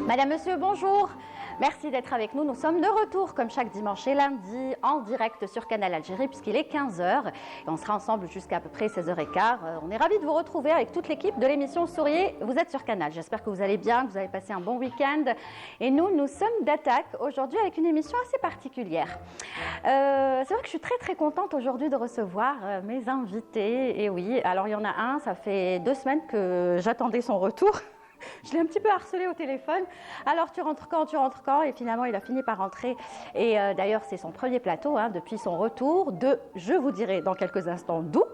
Madame, Monsieur, bonjour. Merci d'être avec nous. Nous sommes de retour, comme chaque dimanche et lundi, en direct sur Canal Algérie, puisqu'il est 15h. Et on sera ensemble jusqu'à peu près 16h15. On est ravis de vous retrouver avec toute l'équipe de l'émission Souriez. Vous êtes sur Canal. J'espère que vous allez bien, que vous avez passé un bon week-end. Et nous sommes d'attaque aujourd'hui avec une émission assez particulière. C'est vrai que je suis très contente aujourd'hui de recevoir mes invités. Et oui, alors il y en a un, ça fait 2 semaines que j'attendais son retour. Je l'ai un petit peu harcelé au téléphone. Alors, tu rentres quand? Et finalement, il a fini par rentrer. Et d'ailleurs, c'est son premier plateau depuis son retour de, je vous dirai dans quelques instants d'où.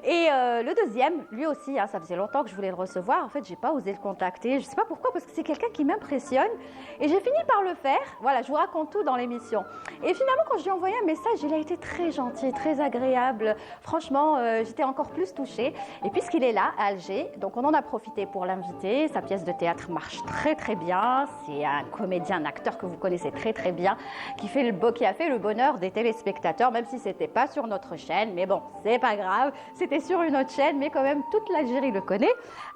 Et le deuxième, lui aussi, ça faisait longtemps que je voulais le recevoir. En fait, j'ai pas osé le contacter. Je ne sais pas pourquoi, parce que c'est quelqu'un qui m'impressionne. Et j'ai fini par le faire. Voilà, je vous raconte tout dans l'émission. Et finalement, quand je lui ai envoyé un message, il a été très gentil, très agréable. Franchement, j'étais encore plus touchée. Et puisqu'il est là, à Alger, donc on en a profité pour l'inviter. Sa pièce de théâtre marche très bien. C'est un comédien, un acteur que vous connaissez très bien, qui a fait le bonheur des téléspectateurs, même si c'était pas sur notre chaîne. Mais bon, c'est pas grave. C'était sur une autre chaîne, mais quand même, toute l'Algérie le connaît.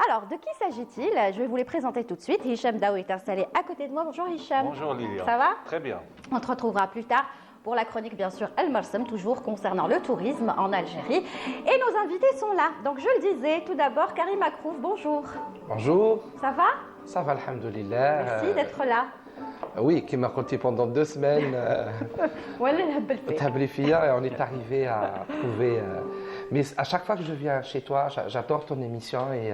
Alors, de qui s'agit-il? Je vais vous les présenter tout de suite. Hicham Daou est installé à côté de moi. Bonjour Hicham. Bonjour Lilia. Ça va? Très bien. On te retrouvera plus tard pour la chronique, bien sûr, El Marsem, toujours concernant le tourisme en Algérie. Et nos invités sont là. Donc, je le disais, tout d'abord, Karim Akrouf, bonjour. Bonjour. Ça va? Ça va, alhamdoulilah. Merci d'être là. Oui, qui m'a compté pendant 2 semaines. Voilà la belle fête. Et on est arrivé à trouver. Mais à chaque fois que je viens chez toi, j'adore ton émission et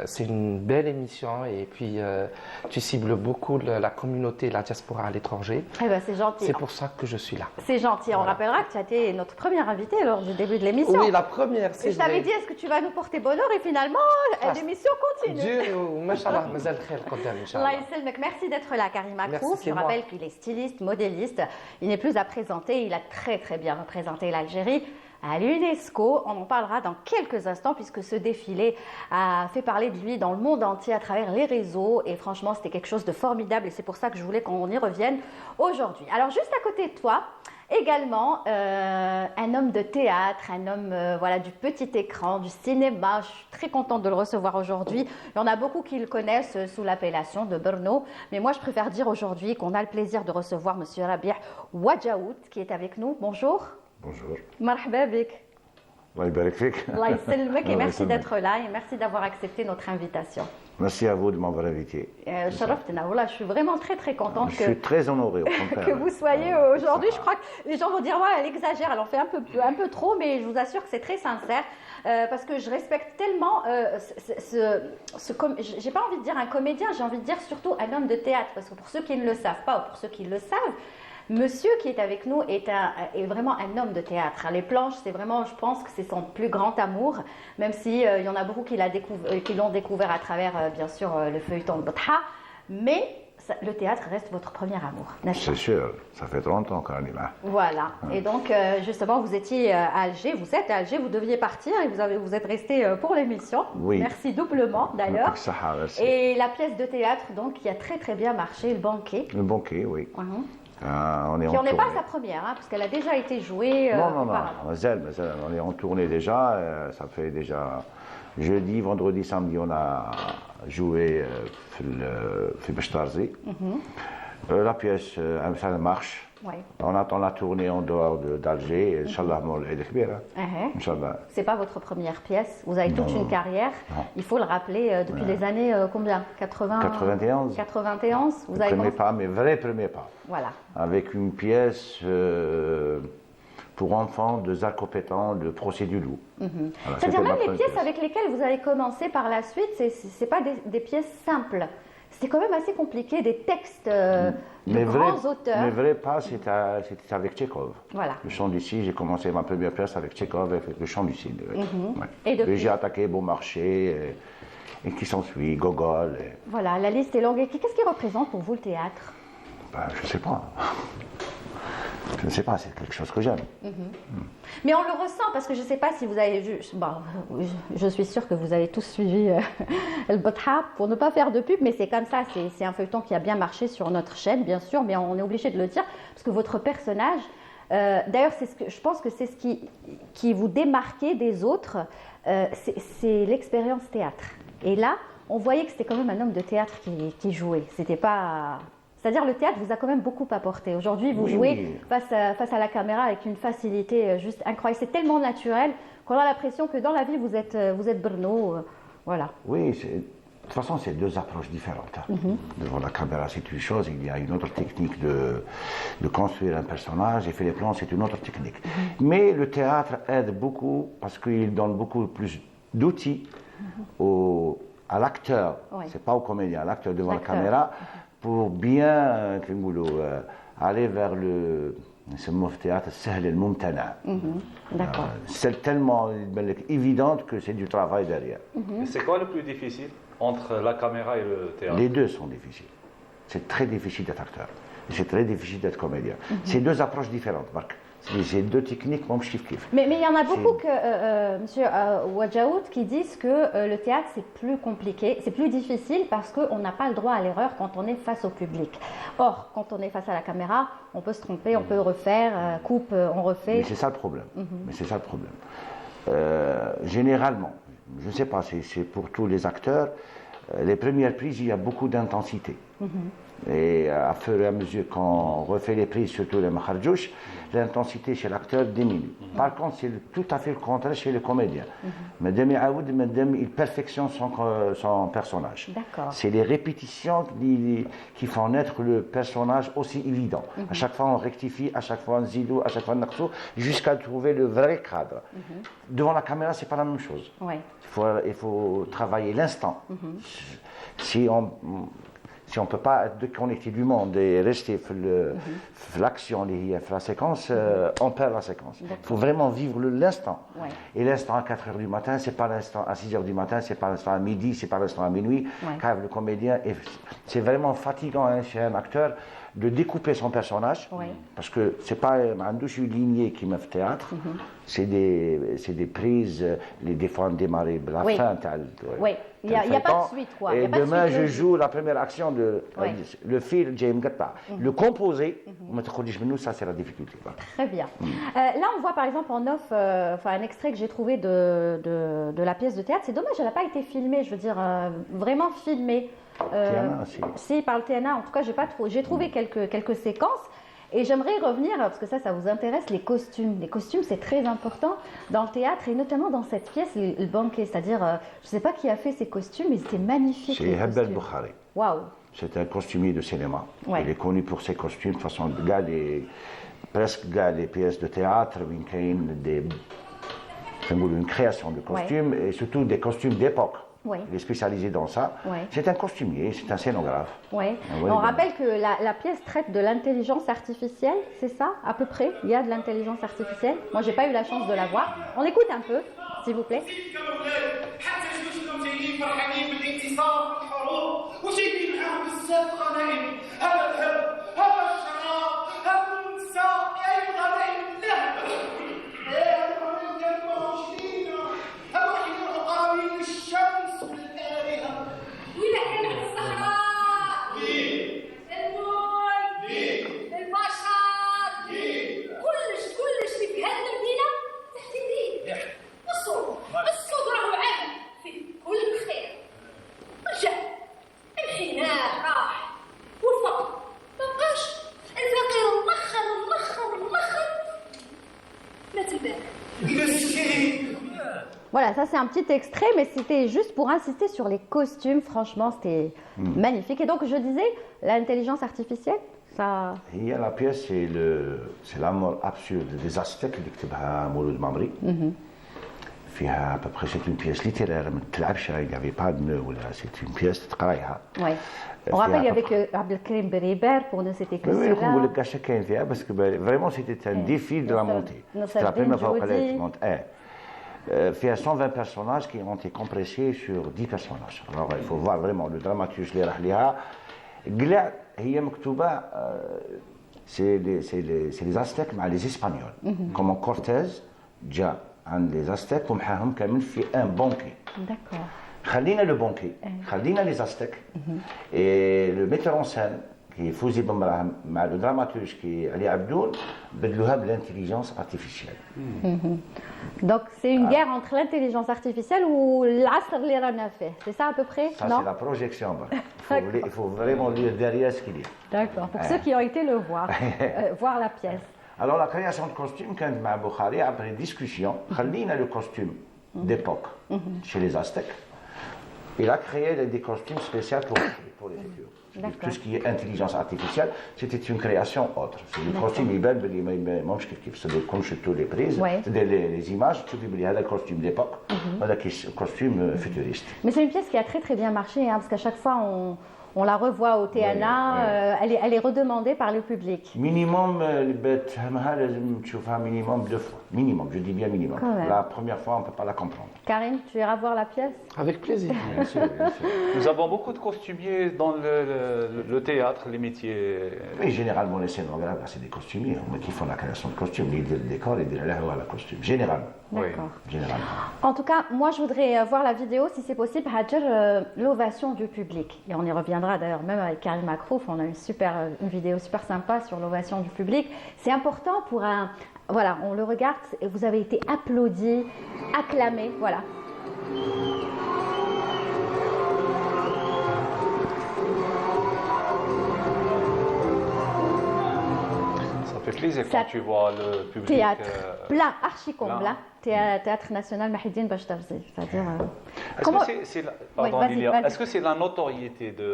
c'est une belle émission. Et puis, tu cibles beaucoup la communauté, la diaspora à l'étranger. Eh ben, c'est gentil. C'est pour ça que je suis là. C'est gentil. On rappellera que tu as été notre première invitée lors du début de l'émission. Oui, la première, c'est vrai. Je t'avais dit, est-ce que tu vas nous porter bonheur? Et finalement, l'émission continue. Dieu, machallah, mazal khair qadam, inchallah. Merci d'être là, Karim Akrouf. Je rappelle qu'il est styliste, modéliste. Il n'est plus à présenter. Il a très bien représenté l'Algérie à l'UNESCO. On en parlera dans quelques instants puisque ce défilé a fait parler de lui dans le monde entier à travers les réseaux. Et franchement, c'était quelque chose de formidable et c'est pour ça que je voulais qu'on y revienne aujourd'hui. Alors, juste à côté de toi, également un homme de théâtre, un homme du petit écran, du cinéma. Je suis très contente de le recevoir aujourd'hui. Il y en a beaucoup qui le connaissent sous l'appellation de Brno. Mais moi, je préfère dire aujourd'hui qu'on a le plaisir de recevoir M. Rabih Ouadjaout qui est avec nous. Bonjour. Bonjour. Marhaba bik. Allah yabarak fik. Allah yselmek et merci d'être là et merci d'avoir accepté notre invitation. Merci à vous de m'avoir invité. Je suis vraiment très contente Je suis très honoré au contraire. que vous soyez aujourd'hui. Je crois que les gens vont dire ouais, elle exagère, elle en fait un peu trop, mais je vous assure que c'est très sincère parce que je respecte tellement j'ai pas envie de dire un comédien, j'ai envie de dire surtout un homme de théâtre parce que pour ceux qui ne le savent pas ou pour ceux qui le savent, monsieur qui est avec nous est vraiment un homme de théâtre. Les planches, c'est vraiment, je pense que c'est son plus grand amour, même si il y en a beaucoup qui l'ont découvert à travers, bien sûr, le feuilleton de Batha. Mais le théâtre reste votre premier amour, n'est-ce pas? C'est sûr, ça fait 30 ans quand même. Voilà. Et donc, justement, vous étiez à Alger, vous êtes à Alger, vous deviez partir et vous êtes resté pour l'émission. Oui. Merci doublement, d'ailleurs. Et la pièce de théâtre, donc, qui a très bien marché, Le Banquet. Le Banquet, oui. On n'est pas sa première, parce qu'elle a déjà été jouée. Non. On est en tournée déjà. Ça fait déjà jeudi, vendredi, samedi, on a joué في Bechtarzi. La pièce, ça marche. Oui. On attend la tournée en dehors d'Alger. Inch'Allah, c'est pas votre première pièce. Vous avez toute une carrière. Non. Il faut le rappeler depuis les années combien? 91. 91. Vous avez premier pas, mais vrai premier pas. Voilà. Avec une pièce pour enfants de Zach Compétent, de Procès du Loup. Voilà, c'est-à-dire même les pièces avec lesquelles vous avez commencé par la suite, c'est pas des pièces simples. C'était quand même assez compliqué, des textes de grands auteurs. Mes vrais pas, c'était avec Tchekhov. Voilà. Le Chant du Cid, j'ai commencé ma première pièce avec Tchekhov, avec le Chant du Cid. Et depuis, j'ai attaqué Beaumarchais, et qui s'ensuit, Gogol. Voilà, la liste est longue. Et qu'est-ce qui représente pour vous le théâtre? Je ne sais pas. Je ne sais pas, c'est quelque chose que j'aime. Mais on le ressent parce que je ne sais pas si vous avez vu. Je suis sûre que vous avez tous suivi El Batha pour ne pas faire de pub, mais c'est comme ça. C'est un feuilleton qui a bien marché sur notre chaîne, bien sûr, mais on est obligé de le dire parce que votre personnage. D'ailleurs, je pense que c'est ce qui vous démarquait des autres, c'est l'expérience théâtre. Et là, on voyait que c'était quand même un homme de théâtre qui jouait. C'était pas... C'est-à-dire le théâtre vous a quand même beaucoup apporté. Aujourd'hui, vous jouez face à la caméra avec une facilité juste incroyable. C'est tellement naturel qu'on a l'impression que dans la vie, vous êtes Brno. Voilà. Oui, de toute façon, c'est deux approches différentes. Devant la caméra, c'est une chose, il y a une autre technique de construire un personnage, et faire les plans, c'est une autre technique. Mais le théâtre aide beaucoup parce qu'il donne beaucoup plus d'outils à l'acteur, c'est pas au comédien, à l'acteur devant la caméra, pour bien aller vers le théâtre D'accord. c'est tellement évident que c'est du travail derrière. Et c'est quoi le plus difficile entre la caméra et le théâtre? Les deux sont difficiles. C'est très difficile d'être acteur. C'est très difficile d'être comédien. C'est deux approches différentes, Marc. C'est deux techniques, mon chiffre kiff. Mais il y en a beaucoup, monsieur Wadjaoud, qui disent que le théâtre, c'est plus compliqué, c'est plus difficile parce qu'on n'a pas le droit à l'erreur quand on est face au public. Or, quand on est face à la caméra, on peut se tromper, on peut refaire, coupe, on refait. Mais c'est ça le problème. Mais c'est ça le problème. Généralement, je ne sais pas, c'est pour tous les acteurs, les premières prises, il y a beaucoup d'intensité. Et à fur et à mesure qu'on refait les prises, surtout les makharjouch, l'intensité chez l'acteur diminue. Par contre, c'est tout à fait le contraire chez le comédien. Madame Aoud, il perfectionne son personnage. C'est les répétitions qui font naître le personnage aussi évident. À chaque fois, on rectifie, à chaque fois, on zidou, à chaque fois, on naqsou, jusqu'à trouver le vrai cadre. Devant la caméra, c'est pas la même chose. Il faut travailler l'instant. Si on ne peut pas être déconnecté du monde et rester l'action, la séquence, on perd la séquence. Il faut vraiment vivre l'instant. Et l'instant à 4 h du matin, ce n'est pas l'instant à 6 h du matin, ce n'est pas l'instant à midi, ce n'est pas l'instant à minuit. Car le comédien, c'est vraiment fatigant chez un acteur de découper son personnage, parce que ce n'est pas un douche lignée qui me fait théâtre, c'est des prises, des fois on démarre la fin. Il n'y a pas de suite, quoi. Et demain, je joue la première action, le fil, le composer, ça c'est la difficulté. Très bien. Là, on voit par exemple en off, un extrait que j'ai trouvé de la pièce de théâtre. C'est dommage, elle n'a pas été filmée, je veux dire, vraiment filmée. Si, par le TNA, en tout cas, j'ai trouvé quelques séquences. Et j'aimerais revenir, parce que ça vous intéresse, les costumes. Les costumes, c'est très important dans le théâtre, et notamment dans cette pièce, le banquet. C'est-à-dire, je ne sais pas qui a fait ces costumes, mais c'était magnifique. C'est Habbel Boukhari. Waouh. C'est un costumier de cinéma. Il est connu pour ses costumes. De toute façon, presque les pièces de théâtre, une création de costumes, et surtout des costumes d'époque. Il est spécialisé dans ça. C'est un costumier, c'est un scénographe. On rappelle que la pièce traite de l'intelligence artificielle, c'est ça, à peu près? Il y a de l'intelligence artificielle. Moi, j'ai pas eu la chance de la voir. On écoute un peu, s'il vous plaît. Voilà, ça c'est un petit extrait, mais c'était juste pour insister sur les costumes. Franchement, c'était magnifique. Et donc, je disais, l'intelligence artificielle, ça... La pièce, c'est la mort absurde des Aztèques اللي كتبها مولود مامري. فيها à peu près, c'est une pièce littéraire, ما تلعبش, il n'y avait pas de nœud, c'est une pièce تقرايها. On rappelle, il y avait que Abdelkrim Beribert, pour nous, c'était que cela. cela. Oui, parce que vraiment, c'était un défi de la montée. C'était la première fois qu'elle monte. Fait 120 personnages qui ont été compressés sur 10 personnages. Alors, il faut voir vraiment le dramaturge اللي راح ليها. قلع هي مكتوبة c'est les Aztèques مع les Espagnols. Comment Cortés جاء عند les Aztèques ومحاهم كامل في un banquet. D'accord. خلينا le banquet, خلينا les Aztèques. Et le metteur en scène, كيفوزي بمراهم مع لو دراماتورج كي علي عبدون بدلوها بالانتيليجنس ارتيفيسيال. Donc c'est une guerre entre l'intelligence artificielle ou l'asr اللي رانا فيه. C'est ça à peu près? Ça c'est la projection. Il faut vraiment lire derrière ce qu'il y a. D'accord. Pour ceux qui ont été le voir, voir la pièce. Alors la création de costumes كانت مع بوخاري après discussion خلينا le costume d'époque chez les Aztèques. Il a créé des costumes spéciaux pour les futurs. Tout ce qui est intelligence artificielle, c'était une création autre. C'est des costumes يبان بلي ما مش كيف c'est comme chez tous les prises, c'est les images تشوفي بلي هذا costume d'époque, هذا costume futuriste. Mais c'est une pièce qui a très très bien marché, hein, parce qu'à chaque fois on la revoit au TNA, elle est redemandée par le public. Minimum, minimum 2 fois. Minimum, je dis bien minimum. La première fois, on ne peut pas la comprendre. Karine, tu iras voir la pièce? Avec plaisir. Bien sûr, bien sûr. Nous avons beaucoup de costumiers dans le théâtre, les métiers. Oui, généralement, les scénographes, c'est des costumiers, qui font la création de costumes. Ils disent le décor, ils disent la costume. Généralement. D'accord. Généralement. En tout cas, moi je voudrais voir la vidéo, si c'est possible, Hajar, l'ovation du public. Et on y reviendra d'ailleurs, même avec Karim Makrouf, on a une vidéo super sympa sur l'ovation du public. C'est important pour un... Voilà, on le regarde et vous avez été applaudi, acclamé, voilà. Ça fait plaisir quand tu vois le public. Théâtre plein, archi comble, Théâtre national Mahidine Bachtarzi. C'est-à-dire. Est-ce que c'est la notoriété de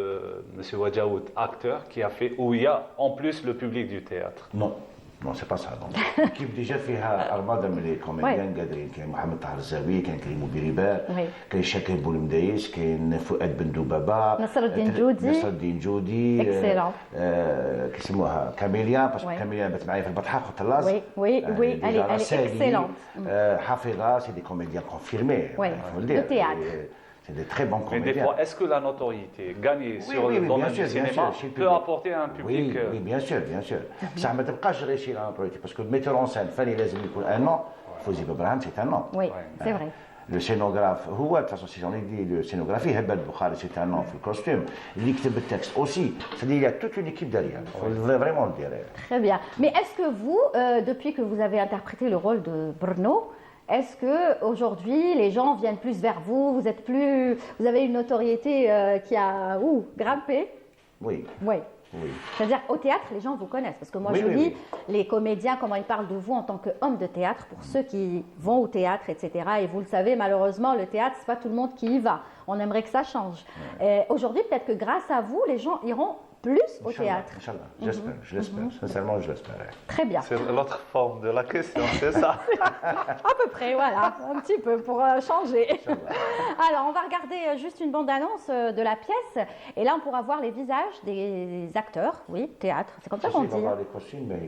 M. Wadjaoud, acteur, qui a fait, où il y a en plus le public du théâtre? Non. Non, c'est pas ça. L'équipe déjà فيها أرمادة من les comédiens قادرين. كاين محمد طاهر الزاوي، كاين كريم بوبيريبار، كاين شاكر بولمدايس، كاين فؤاد بن دوبابة، نصر الدين جودي، اكسلون. كيسموها كاميليا، باسكو كاميليا بات معايا في البطحة في الطلاز. وي elle est excellente. حافظة، c'est des comédiens confirmés. Le théâtre. C'est des très bons comédiens. Mais des fois, est-ce que la notoriété gagnée sur le domaine du cinéma peut apporter un public? Oui, bien sûr, bien sûr. Ça ne تبقاش غير شي la notoriété, parce que le metteur en scène, فاني لازم يكون un nom. Fawzi Babraham, c'est un nom. Oui, c'est vrai. Le scénographe, هو de toute façon, si j'en ai dit, le scénographie, Hebel Boukhari, c'est un nom, le costume. Il écrit le texte aussi. C'est-à-dire, il y a toute une équipe derrière. Il faut vraiment le dire. Très bien. Mais est-ce que vous, depuis que vous avez interprété le rôle de Brno, est-ce que aujourd'hui les gens viennent plus vers vous? Vous avez une notoriété qui a grimpé? Oui. Oui. C'est-à-dire au théâtre, les gens vous connaissent. Parce que moi je dis, les comédiens, comment ils parlent de vous en tant qu'homme de théâtre, pour ceux qui vont au théâtre, etc. Et vous le savez, malheureusement, le théâtre, c'est pas tout le monde qui y va. On aimerait que ça change. Aujourd'hui, peut-être que grâce à vous, les gens iront plus au théâtre. Inch'Allah, j'espère, je l'espère. Sincèrement, je l'espère. Très bien. C'est l'autre forme de la question, c'est ça? À peu près, voilà, un petit peu pour changer. Alors, on va regarder juste une bande-annonce de la pièce. Et là, on pourra voir les visages des acteurs, oui, théâtre, c'est comme ça qu'on dit. On va voir les costumes, mais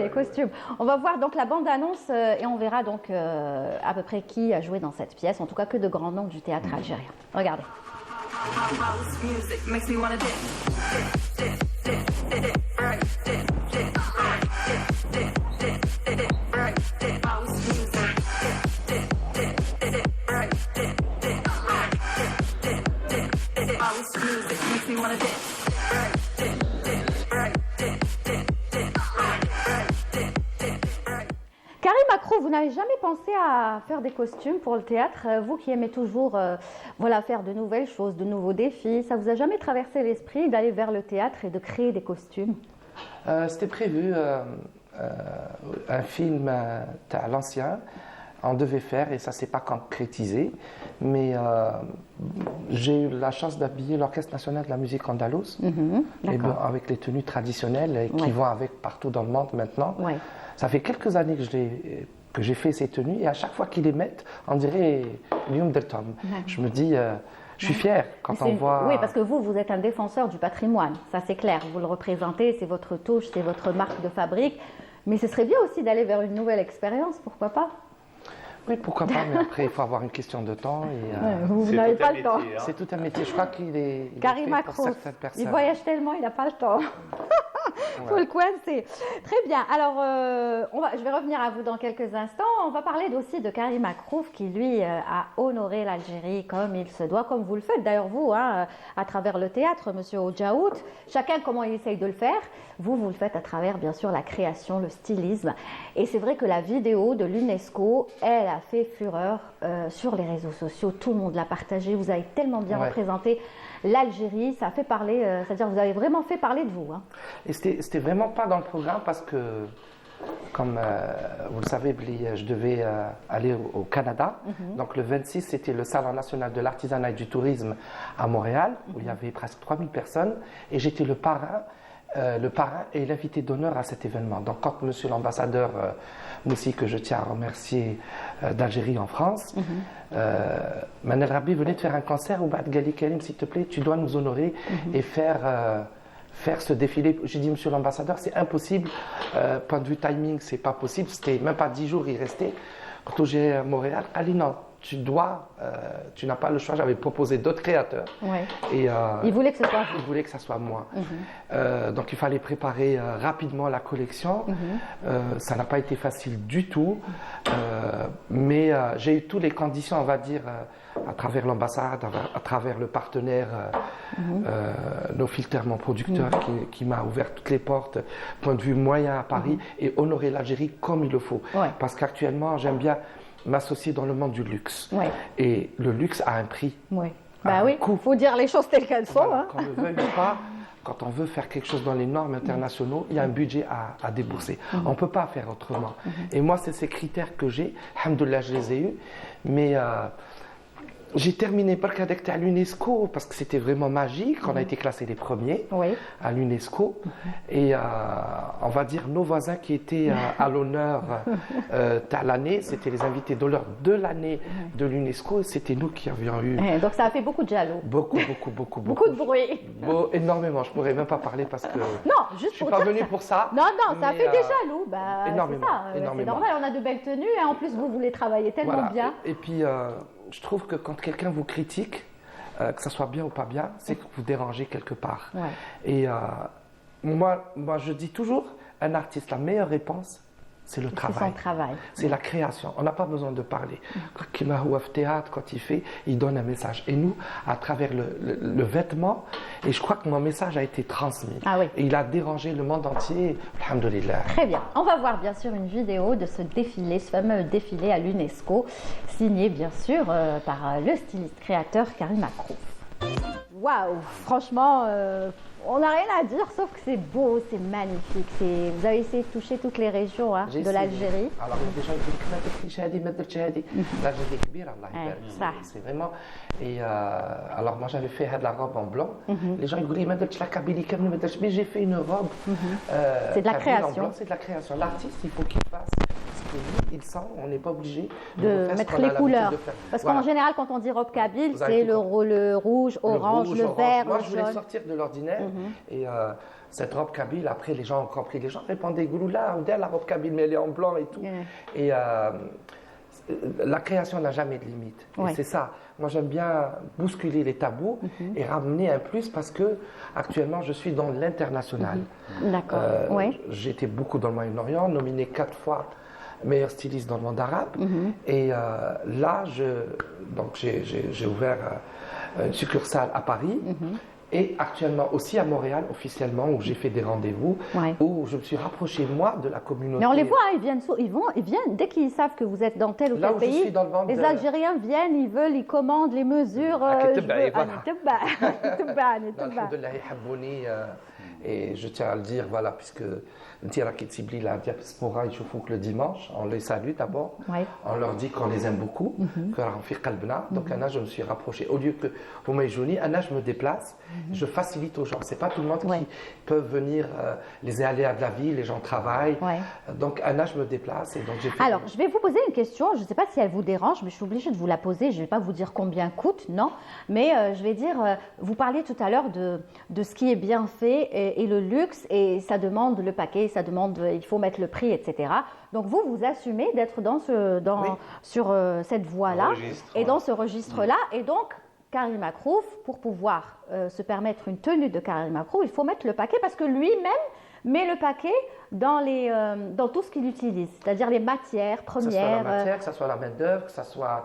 les costumes. On va voir donc la bande-annonce et on verra donc à peu près qui a joué dans cette pièce, en tout cas que de grands noms du théâtre algérien. Regardez. House music makes me wanna dip, dip, dip, dip, dip, right, dip, dip, right, dip, dip, dip, dip, right, dip. House music, dip, dip, dip, dip, right, dip, dip, right, dip, dip, dip, dip. House music makes me wanna dip, right, dip, dip, right, dip, dip, dip, right, dip, dip, right. Karim Makrouf, vous n'avez jamais pensé à faire des costumes pour le théâtre? Vous qui aimez toujours faire de nouvelles choses, de nouveaux défis, ça vous a jamais traversé l'esprit d'aller vers le théâtre et de créer des costumes? C'était prévu, un film à l'ancien, on devait faire et ça ne s'est pas concrétisé. Mais j'ai eu la chance d'habiller l'Orchestre national de la musique andalouse avec les tenues traditionnelles qui vont avec partout dans le monde maintenant. Ça fait quelques années que j'ai fait ces tenues et à chaque fois qu'ils les mettent, on dirait Lyon de Tom. Je me dis, je suis fier quand on voit... Oui, parce que vous êtes un défenseur du patrimoine, ça c'est clair. Vous le représentez, c'est votre touche, c'est votre marque de fabrique. Mais ce serait bien aussi d'aller vers une nouvelle expérience, pourquoi pas? Oui, pourquoi pas, mais après, il faut avoir une question de temps. Vous n'avez pas le temps. C'est tout un métier. Je crois qu'il est Karim fait pour Makrouf, certaines personnes. il voyage tellement, il n'a pas le temps. Faut le coincer. Très bien. Alors, je vais revenir à vous dans quelques instants. On va parler aussi de Karim Makrouf qui, lui, a honoré l'Algérie comme il se doit, comme vous le faites d'ailleurs vous, hein, à travers le théâtre, Monsieur Odjaout. Chacun comment il essaye de le faire. Vous le faites à travers, bien sûr, la création, le stylisme. Et c'est vrai que la vidéo de l'UNESCO, elle a fait fureur sur les réseaux sociaux. Tout le monde l'a partagée. Vous avez tellement bien représenté l'Algérie. Ça a fait parler, c'est-à-dire vous avez vraiment fait parler de vous. Hein. Et c'était vraiment pas dans le programme parce que, comme vous le savez, je devais aller au Canada. Donc le 26, c'était le Salon national de l'artisanat et du tourisme à Montréal, où il y avait presque 3000 personnes. Et j'étais le parrain et l'invité d'honneur à cet événement. Donc quand monsieur l'ambassadeur Moussi, que je tiens à remercier, d'Algérie en France, Manel Rabi venait de faire un concert où Bad Gali Karim, s'il te plaît, tu dois nous honorer et faire ce défilé. J'ai dit, monsieur l'ambassadeur, c'est impossible. Point de vue timing, c'est pas possible. C'était même pas 10 jours, il restait. Quand j'ai à Montréal, Ali, non, tu n'as pas le choix. J'avais proposé d'autres créateurs. Ouais. Et, il voulait que ce soit vous. Il voulait que ça soit moi. Donc il fallait préparer rapidement la collection. Ça n'a pas été facile du tout. Mais j'ai eu toutes les conditions, on va dire, à travers l'ambassade, à travers le partenaire, nos filters, mon producteur, qui m'a ouvert toutes les portes, point de vue moyen à Paris, et honorer l'Algérie comme il le faut. Ouais. Parce qu'actuellement, j'aime bien m'associer dans le monde du luxe. Ouais. Et le luxe a un prix. Ouais. Bah oui, il faut dire les choses telles qu'elles sont. Voilà, hein. Qu'on ne veuille pas, quand on veut faire quelque chose dans les normes internationaux, il y a un budget à débourser. On ne peut pas faire autrement. Et moi, c'est ces critères que j'ai. Alhamdoulilah, je les ai eus. Mais j'ai terminé par à l'UNESCO parce que c'était vraiment magique. On a été classés les premiers à l'UNESCO. Et on va dire nos voisins qui étaient à l'honneur à l'année, c'était les invités d'honneur de l'année de l'UNESCO. C'était nous qui avions eu. Donc ça a fait beaucoup de jaloux. Beaucoup. Beaucoup de bruit. Énormément. Je ne pourrais même pas parler parce que non, juste je ne suis pas venu pour ça. Non, ça a fait des jaloux. Bah, énormément. C'est normal, on a de belles tenues. Et en plus, vous voulez travailler tellement bien. Et puis. Je trouve que quand quelqu'un vous critique, que ça soit bien ou pas bien, c'est que vous dérangez quelque part. Ouais. Et moi, je dis toujours, un artiste, la meilleure réponse, c'est le travail. C'est son travail. C'est la création. On n'a pas besoin de parler. Théâtre, quand il fait, il donne un message. Et nous, à travers le vêtement, et je crois que mon message a été transmis. Ah oui. Et il a dérangé le monde entier. Alhamdoulilah. Très bien. On va voir bien sûr une vidéo de ce défilé, ce fameux défilé à l'UNESCO, signé bien sûr par le styliste créateur Karim Makrouf. Waouh, franchement, on n'a rien à dire, sauf que c'est beau, c'est magnifique. Vous avez essayé de toucher toutes les régions de l'Algérie. Alors, déjà, l'Algérie c'est vraiment. Et alors, moi, j'avais fait la robe en blanc. Les gens ils disaient, la Kabylie, mais j'ai fait une robe. C'est de la création. C'est de la création. L'artiste, il faut qu'il fasse ce qu'il sent. On n'est pas obligé de mettre les couleurs. Parce qu'en général, quand on dit robe kabyle, c'est le rouge, orange, le vert, moi, le je voulais jaune. sortir de l'ordinaire. Et cette robe kabyle, après, les gens ont compris. Les gens répondaient, Gouloula, on dirait la robe kabyle, mais elle est en blanc et tout. Et la création n'a jamais de limite. Et c'est ça. Moi, j'aime bien bousculer les tabous et ramener un plus parce que actuellement, je suis dans l'international. D'accord. J'étais beaucoup dans le Moyen-Orient, nominé 4 fois meilleur styliste dans le monde arabe. Et là, j'ai ouvert une succursale à Paris. Et actuellement aussi à Montréal, officiellement, où j'ai fait des rendez-vous, où je me suis rapproché, moi, de la communauté. Mais on les voit, ils viennent, dès qu'ils savent que vous êtes dans tel ou tel pays, les Algériens viennent, ils commandent les mesures. Et je tiens à le dire, voilà, puisque la diaspora, ils font que le dimanche, on les salue d'abord, on leur dit qu'on les aime beaucoup, donc Anna, je me suis rapproché. Au lieu que vous m'ayez Anna, je me déplace, je facilite aux gens. C'est pas tout le monde qui peut venir, les aléas de la vie, les gens travaillent. Donc Anna, je me déplace. Et donc alors, je vais vous poser une question, je ne sais pas si elle vous dérange, mais je suis obligée de vous la poser, je ne vais pas vous dire combien coûte, non, mais je vais dire, vous parliez tout à l'heure de ce qui est bien fait et le luxe, et ça demande le paquet, ça demande, il faut mettre le prix, etc. Donc vous assumez d'être sur cette voie-là, et dans ce registre-là, et donc Karim Makrouf, pour pouvoir se permettre une tenue de Karim Makrouf, il faut mettre le paquet parce que lui-même, met le paquet dans tout ce qu'il utilise, c'est-à-dire les matières Que ce soit la premières. matière, que ce soit la main-d'œuvre, que ce soit.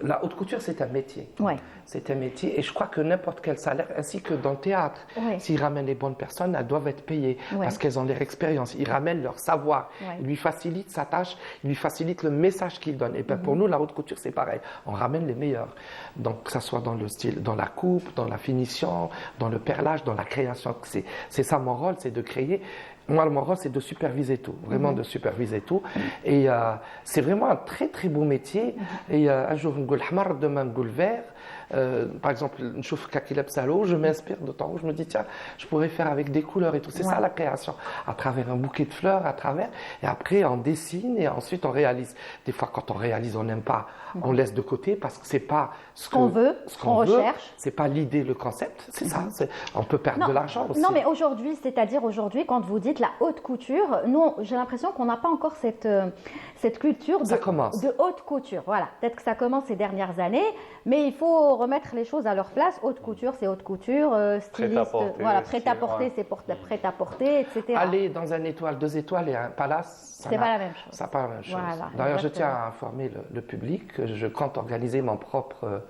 La haute couture, c'est un métier. Ouais. C'est un métier et je crois que n'importe quel salaire, ainsi que dans le théâtre, Ouais. s'ils ramènent les bonnes personnes, elles doivent être payées Ouais. parce qu'elles ont leur expérience. Ils ramènent leur savoir. Ouais. Ils lui facilitent sa tâche, ils lui facilitent le message qu'ils donnent. Et ben, pour nous, la haute couture, c'est pareil. On ramène les meilleurs. Donc, que ce soit dans le style, dans la coupe, dans la finition, dans le perlage, dans la création. C'est ça mon rôle, c'est de créer. Moi, mon rôle, c'est de superviser tout, vraiment de superviser tout. Et c'est vraiment un très, très beau métier. Et un jour, on dit hamar, demain, on dit vert. Par exemple, je trouve je m'inspire de temps où je me dis, tiens, je pourrais faire avec des couleurs et tout. C'est ça la création. À travers un bouquet de fleurs, à travers. Et après, on dessine et ensuite, on réalise. Des fois, quand on réalise, on n'aime pas, on laisse de côté parce que c'est pas ce qu'on veut, ce qu'on recherche. C'est pas l'idée, le concept. C'est ça. On peut perdre de l'argent aussi. Non, mais aujourd'hui, c'est-à-dire aujourd'hui, quand vous dites la haute couture, nous, j'ai l'impression qu'on n'a pas encore cette culture Ça commence. de haute couture. Voilà, peut-être que ça commence ces dernières années, mais il faut remettre les choses à leur place. Haute couture, c'est haute couture, styliste, Prêt-à-porter, voilà, c'est- prêt-à-porter, ouais. c'est prêt-à-porter, etc. Aller dans un étoile, 2 étoiles et un palace, C'est pas la même chose. C'est pas la même chose. Voilà, D'ailleurs, je exactement. tiens à informer le public que je compte organiser mon propre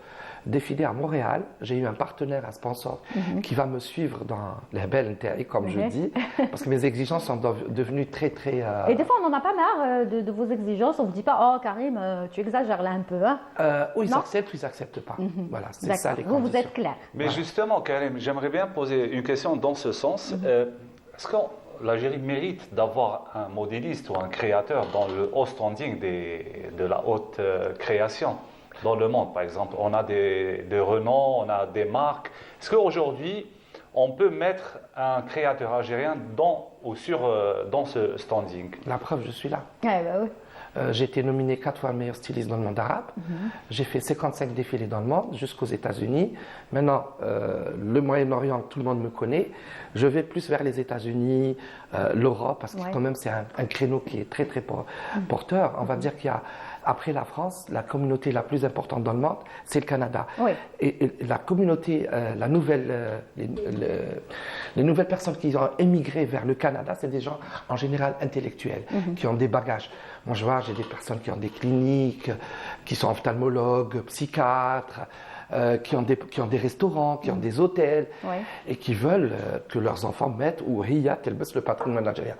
défilé à Montréal. J'ai eu un partenaire, un sponsor, qui va me suivre dans les belles intérêts, comme je dis, parce que mes exigences sont devenues très, très... Et des fois, on n'en a pas marre de vos exigences. On ne vous dit pas, oh Karim, tu exagères là un peu. Hein. ou ils Non. acceptent ou ils n'acceptent pas. Voilà, c'est ça les D'accord. Vous conditions. êtes clair. Mais justement, Karim, j'aimerais bien poser une question dans ce sens. Est-ce que l'Algérie mérite d'avoir un modéliste ou un créateur dans le haut standing de la haute création dans le monde, par exemple? On a des renoms, on a des marques. Est-ce qu'aujourd'hui, on peut mettre un créateur algérien dans ce standing? La preuve, je suis là. Ouais, bah oui. J'ai été nominé 4 fois meilleur styliste dans le monde arabe. J'ai fait 55 défilés dans le monde, jusqu'aux États-Unis. Maintenant, le Moyen-Orient, tout le monde me connaît. Je vais plus vers les États-Unis, l'Europe, parce que quand même, c'est un créneau qui est très, très porteur. On va dire qu'il y a, après la France, la communauté la plus importante dans le monde, c'est le Canada. Oui. Et la communauté, les nouvelles personnes qui ont émigré vers le Canada, c'est des gens en général intellectuels, qui ont des bagages. Moi, je vois, j'ai des personnes qui ont des cliniques, qui sont ophtalmologues, psychiatres, qui ont des restaurants, qui ont des hôtels, Ouais. et qui veulent que leurs enfants mettent ou Hiya Telbes, le patrimoine algérien.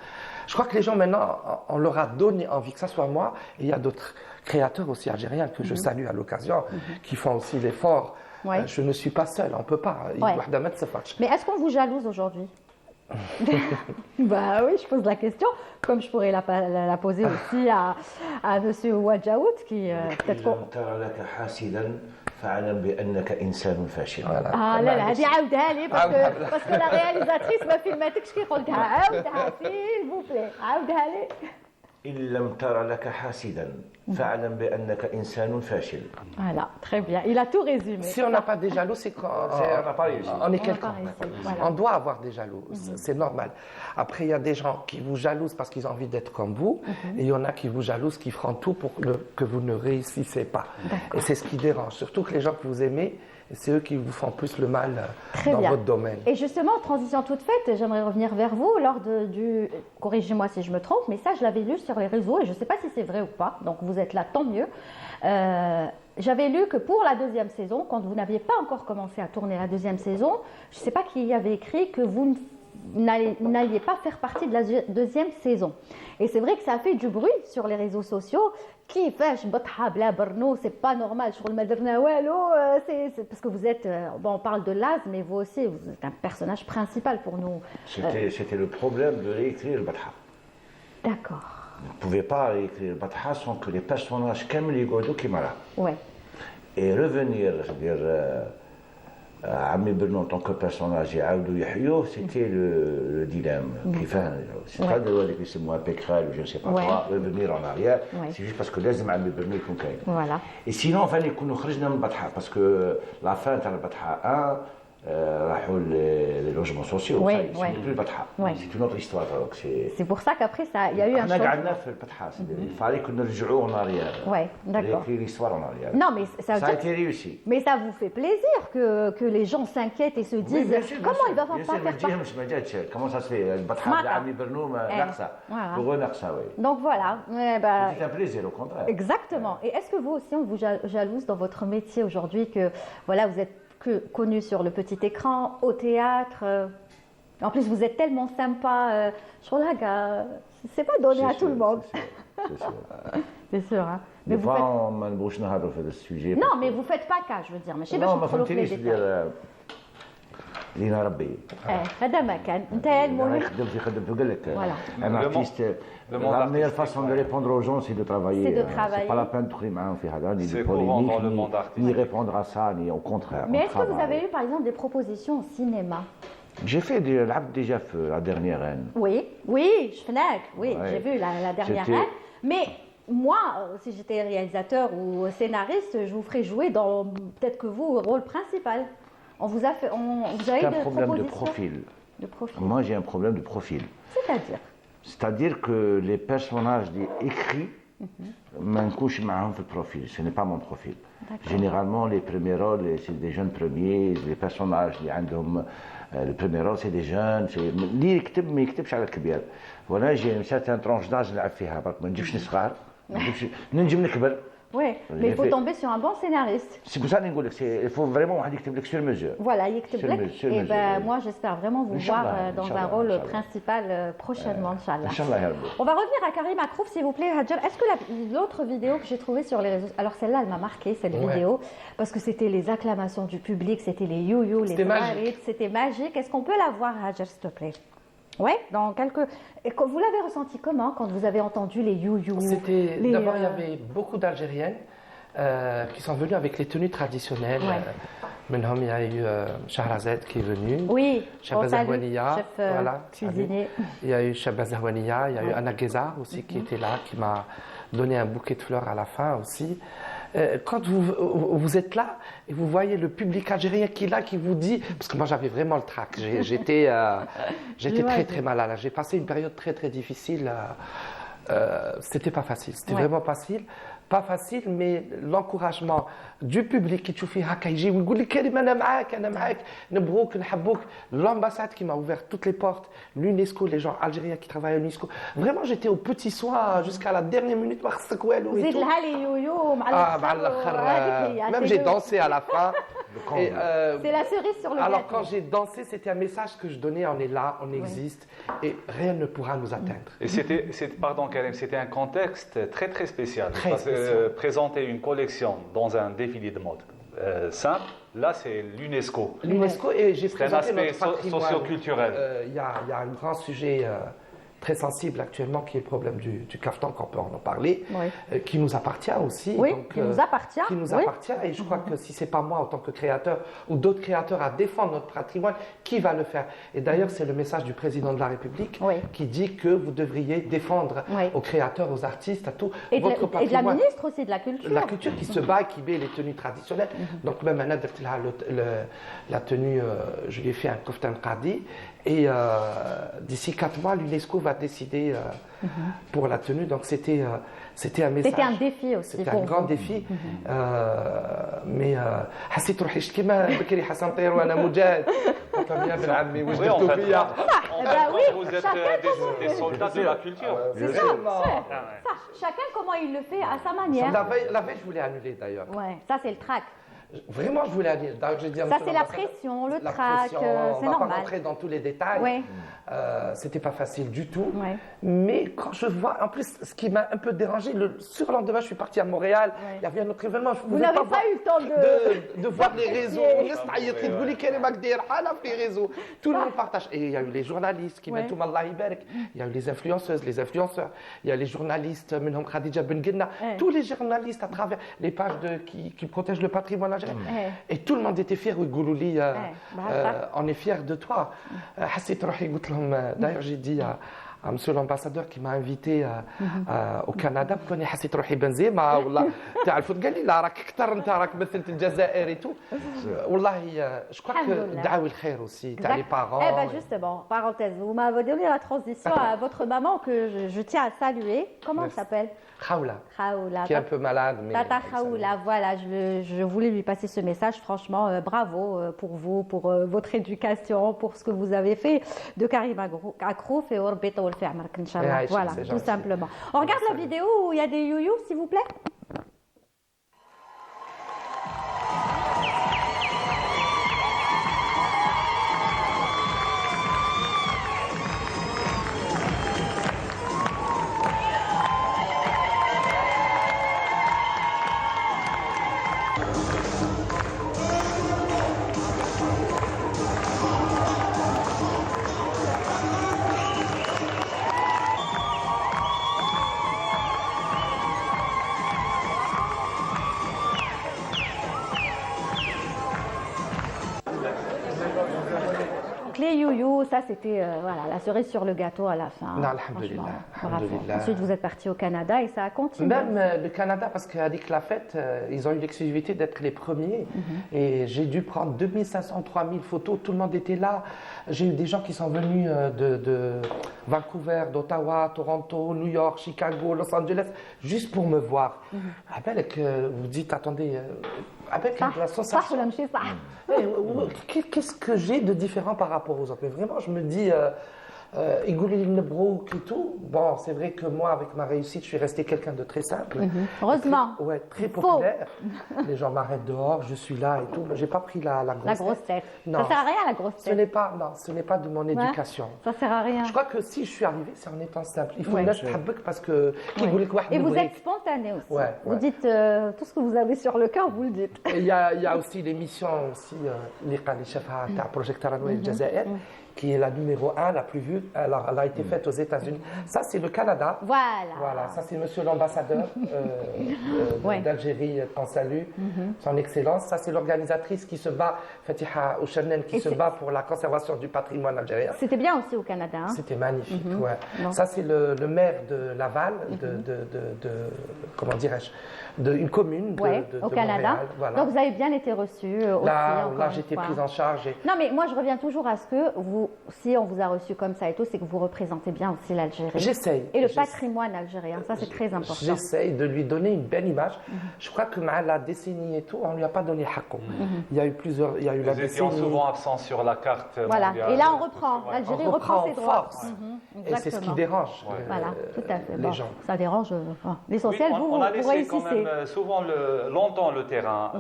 Je crois que les gens maintenant, on leur a donné envie, que ça soit moi, et il y a d'autres créateurs aussi algériens que je salue à l'occasion, qui font aussi l'effort. Ouais. Je ne suis pas seul, on ne peut pas. Ouais. Ouais. Mais est-ce qu'on vous jalouse aujourd'hui? Bah oui, je pose la question, comme je pourrais la poser aussi à Monsieur Wadjaout, qui peut-être qu'on... لم تر لك حاسدا فاعلم بأنك إنسان فاشل. Ah là là, هذه عاودها لي parce que la réalisatrice ما filmatكش كي قلتها عاودها s'il vous plaît عاودها لي. إن لم تر لك حاسدا فاعلم بأنك إنسان فاشل. Voilà, très bien, il a tout résumé. Si on n'a pas des jaloux, c'est qu'on on n'a pas réussi. on est On n'a quelqu'un. pas réussi, voilà. On doit avoir des jaloux, c'est normal. Après, il y a des gens qui vous jalousent parce qu'ils ont envie d'être comme vous, et il y en a qui vous jalousent, qui feront tout pour que vous ne réussissez pas. Et c'est ce qui dérange, surtout que les gens que vous aimez, c'est eux qui vous font plus le mal Très dans bien. votre domaine. Et justement, transition toute faite, j'aimerais revenir vers vous lors du... Corrigez-moi si je me trompe, mais ça, je l'avais lu sur les réseaux et je ne sais pas si c'est vrai ou pas, donc vous êtes là, tant mieux. J'avais lu que pour la 2e saison, quand vous n'aviez pas encore commencé à tourner la 2e saison, je ne sais pas qui y avait écrit que vous n'alliez pas faire partie de la 2e saison. Et c'est vrai que ça a fait du bruit sur les réseaux sociaux. كيفاش بطحة بلا برنو, c'est pas normal, شغل ما درنا والو, c'est parce que vous êtes, bon, on parle de Laz, mais vous aussi, vous êtes un personnage principal pour nous. C'était le problème de réécrire le Batha. D'accord, On ne pouvait pas réécrire le Batha sans que les personnages comme les Godot qui m'ont là. ouais, Et revenir, c'est-à-dire Ami Bernou en tant que personnage et Aoudou Yahyo, c'était le dilemme. C'est pas de dire que c'est moi Pécrel ou je ne sais pas Ouais. quoi, revenir en arrière, Ouais. c'est juste parce que les Ami Bernou ils sont voilà. Et sinon, il fallait qu'on nous خرجنا من البطحة parce que la fin de la Batha 1, راحوا les logements sociaux. Oui, Ça, ce oui. n'est plus le Batha. Oui. C'est une autre histoire. Donc C'est pour ça qu'après, il y a eu un احنا changement. قعدنا في البطحه il fallait que نرجعوا en arrière. Ouais, d'accord. Réécrire l'histoire en arrière. Non, mais ça veut Ça a dire... été réussi. Mais ça vous fait plaisir que les gens s'inquiètent et se Oui, disent bien sûr, bien comment sûr. ils ne doivent Bien pas sûr, faire mais partie. مش ما جاتش comment ça se fait البطحه سمعتها. بلا عمي برنوم ناقصه voilà. بغوا ناقصه oui. Donc voilà. Bah, C'est un plaisir au contraire. exactement. Et est-ce que vous aussi, on vous jalouse dans votre métier aujourd'hui que voilà, vous êtes connu sur le petit écran, au théâtre en plus, vous êtes tellement sympa. C'est pas donné à tout le monde. C'est sûr. C'est sûr. Hein. Mais vous faites... ما نبغوش نهضروا في هذا السوجي. Non, mais vous faites pas cas, je veux dire. Mais je sais pas Non, si ما vous les فهمتنيش détails. ديال لينا ربي. هذا ما كان. انت أنا المهم. يخدم في خدمته قال لك. Voilà. Un artiste, la meilleure façon de répondre aux gens, c'est de travailler. C'est de C'est travailler. pas la peine de trouver معاهم في هذا, ni de C'est courant dans polémique, le monde artistique. ni répondre à ça, ni au contraire. Mais on est-ce que vous travaille. avez eu par exemple des propositions au cinéma? J'ai fait l'abd déjà fait la dernière reine. Oui, oui, Fnac, oui, Ouais. j'ai vu la dernière C'était- reine. Mais moi, si j'étais réalisateur ou scénariste, je vous ferais jouer dans peut-être que vous au rôle principal. On vous a fait, vous avez C'est un des problème de propositions profil. De profil. Moi, j'ai un problème de profil. C'est-à-dire? C'est-à-dire que les personnages écrits, ما نكونش معاهم في البروفيل. Ce n'est pas mon profil. Généralement, les premiers rôles, c'est des jeunes premiers. Les personnages اللي عندهم le premier rôle, c'est des jeunes. اللي يكتب ما يكتبش على الكبير. Voilà, j'ai une certaine tranche d'âge نلعب فيها. برك ما نجيبش صغار. ننجم نكبر. Oui, mais il faut tomber sur un bon scénariste. C'est pour ça que نقول لك il faut vraiment واحد يكتب لك sur mesure. Voilà, Yekte Sur Black. mesure, Et ben, oui. moi, j'espère vraiment vous Inch'Allah, voir dans un Inch'Allah, rôle Inch'Allah. principal prochainement, Inch'Allah. Inch'Allah, ya Rabbi. On va revenir à Karim Akrouf, s'il vous plaît, Hadjar. Est-ce que l'autre vidéo que j'ai trouvée sur les réseaux... Alors celle-là, elle m'a marqué, cette Ouais. vidéo, parce que c'était les acclamations du public, c'était les you-you, les C'était magique. marites, c'était magique. Est-ce qu'on peut la voir, Hadjar, s'il te plaît? Oui, dans quelques... Et vous l'avez ressenti comment quand vous avez entendu les you-you? D'abord, il y avait beaucoup d'Algériennes qui sont venues avec les tenues traditionnelles. Ouais. Maintenant, il y a eu Shahrazad qui est venu. Oui, Chef on salue, Zahouania, chef voilà, cuisinier. Il y a eu Chaba Zahouania, il y a eu Anna Ghezar aussi qui était là, qui m'a donné un bouquet de fleurs à la fin aussi. Quand vous êtes là et vous voyez le public algérien qui est là, qui vous dit, parce que moi j'avais vraiment le trac, j'étais très très malade, j'ai passé une période très très difficile, c'était pas facile, c'était Ouais. vraiment pas facile, mais l'encouragement du public qui تشوفي هكا يجي ويقول لك كريم انا معاك نبغوك نحبوك, l'ambassade qui m'a ouvert toutes les portes, l'UNESCO, les gens algériens qui travaillent à l'UNESCO, vraiment j'étais au petit soin jusqu'à la dernière minute ما خصك والو et زيد tout. لها لي يو-يو مع مع الآخر، الآخر, هذيك هي، même c'est j'ai le- dansé à la fin. Et, C'est la cerise sur le alors gâteau. quand j'ai dansé, c'était un message que je donnais, on est là, on existe et rien ne pourra nous atteindre. Et pardon Karim, c'était un contexte très très spécial. Très Parce que, spécial. présenter une collection dans un défilé de mode simple, là c'est l'UNESCO. L'UNESCO, et j'ai C'est un présenté aspect notre patrimoine. socio-culturel. Il y a un grand sujet très sensible actuellement qui est le problème du kaftan, qu'on peut en parler, Oui. qui nous appartient aussi. Oui, qui nous appartient, Qui nous oui. appartient, et je crois que si c'est pas moi en tant que créateur ou d'autres créateurs à défendre notre patrimoine, qui va le faire? Et d'ailleurs, c'est le message du président de la République Oui. qui dit que vous devriez défendre Oui. aux créateurs, aux artistes, à tout Et de, votre la, et de la patrimoine. ministre aussi, de la culture. La culture qui se bat, qui met les tenues traditionnelles. Donc même Anna درت لها la tenue, je lui ai fait un koftan qadi. Et d'ici 4 mois, l'UNESCO va décider pour la tenue. Donc c'était un message. C'était un défi aussi. C'était pour un grand vous. défi. Mais حسيت روحي شتي ما بكري حسن طير وانا مجاهد. قلت لهم يا ابن عمي وش Oui, en درتوا fait, فيا؟ en Eh fait, ben oui, vous êtes chacun des soldats de la culture. C'est ça, ça, chacun comment il le fait à sa manière. La veille, je voulais annuler d'ailleurs. Ouais, ça c'est le trac. Vraiment, je voulais annuler. Donc, j'ai dit à Ça monsieur c'est la l'ambassadeur, pression, le la trac, pression, c'est on va pas normal. rentrer dans tous les détails. Ouais. C'était pas facile du tout. Ouais. Mais quand je vois, en plus, ce qui m'a un peu dérangé, le surlendemain, je suis parti à Montréal. Ouais. Il y avait un autre événement. Je Vous pouvais n'avez pas eu le temps de voir les d'apprécier. réseaux. الناس تعيط لي تقول لي كريم أكدير حالة في les réseaux. Tout le monde partage. Et il y a eu les journalistes qui Ouais. mettent Allah يبارك. Il y a eu les influenceuses, les influenceurs. Il y a les journalistes, منهم Khadija Ben Guinna. Ouais. Tous les journalistes à travers les pages qui protègent le patrimoine algérien. Ouais. Et tout le monde était fier. ويقولوا لي bah, on est fiers de toi. حسيت روحي قلت لهم d'ailleurs j'ai dit à monsieur l'ambassadeur qui m'a invité au Canada. كوني حسيت روحي بنزيمة والله تعرفوا قال لي لا راك اكثر انت راك مثلت الجزائر et tout. والله je crois que دعاوي الخير aussi تاع les parents. Eh ben justement, parenthèse, vous m'avez donné la transition à votre maman que je tiens à saluer. Comment elle s'appelle? Khaoula. Khaoula. Qui est un peu malade. Mais Tata Khaoula, voilà, je voulais lui passer ce message. Franchement, bravo pour vous, pour votre éducation, pour ce que vous avez fait de Karim Akrouf et Orbeta Olfermark, Inch'Allah. Voilà, tout simplement. On regarde la vidéo où il y a des youyous, s'il vous plaît. Les youyous, ça c'était voilà, la cerise sur le gâteau à la fin. Non, alhamdoulilah, alhamdoulilah. Ensuite, vous êtes parti au Canada et ça a continué. Même le Canada, parce qu'avec la fête, ils ont eu l'exclusivité d'être les premiers. Et j'ai dû prendre 2500, 3000 photos. Tout le monde était là. J'ai eu des gens qui sont venus de Vancouver, d'Ottawa, Toronto, New York, Chicago, Los Angeles, juste pour me voir. Avec, vous dites, attendez, avec la sensation. Qu'est-ce que j'ai de différent par rapport aux autres? Mais vraiment, je me dis, Igoulil Nebrouk et tout. Bon, c'est vrai que moi, avec ma réussite, je suis resté quelqu'un de très simple. Heureusement. Ouais, très populaire. Les gens m'arrêtent dehors, je suis là et tout. J'ai pas pris la grosse tête. Non. Ça sert à rien la grosse tête. Ce n'est pas de mon éducation. Ça sert à rien. Je crois que si je suis arrivé, c'est en étant simple. Il faut une tahabek parce que. Et vous êtes spontané aussi. Ouais, vous dites tout ce que vous avez sur le cœur, vous le dites. Il y a aussi l'émission aussi, Project Taranoué El Jazair, qui est la numéro 1, la plus vue. Alors, elle a été faite aux États-Unis. Ça, c'est le Canada. Voilà. Ça, c'est monsieur l'ambassadeur d'Algérie, qu'on salue, son excellence. Ça, c'est l'organisatrice qui se bat, Fatiha Ouchernen, qui se bat pour la conservation du patrimoine algérien. C'était bien aussi au Canada. Hein? C'était magnifique, ouais. Ça, c'est le maire de Laval, comment dirais-je, d'une commune au Canada. Montréal, voilà. Donc, vous avez bien été reçu aussi. Là, j'étais prise en charge. Non, mais moi, je reviens toujours à ce que vous, si on vous a reçu comme ça et tout, c'est que vous représentez bien aussi l'Algérie. J'essaye. Et le patrimoine algérien, ça, c'est très important. J'essaye de lui donner une belle image. Je crois que la décennie et tout, on ne lui a pas donné Hakko. Il y a eu plusieurs. Il y a eu la décennie. Ils étaient souvent absents sur la carte mondiale. Et là, on reprend. L'Algérie reprend ses droits. Et c'est ce qui dérange voilà, tout à fait. Les gens. Ça dérange. L'essentiel, oui, vous réussissez. Quand même souvent longtemps le terrain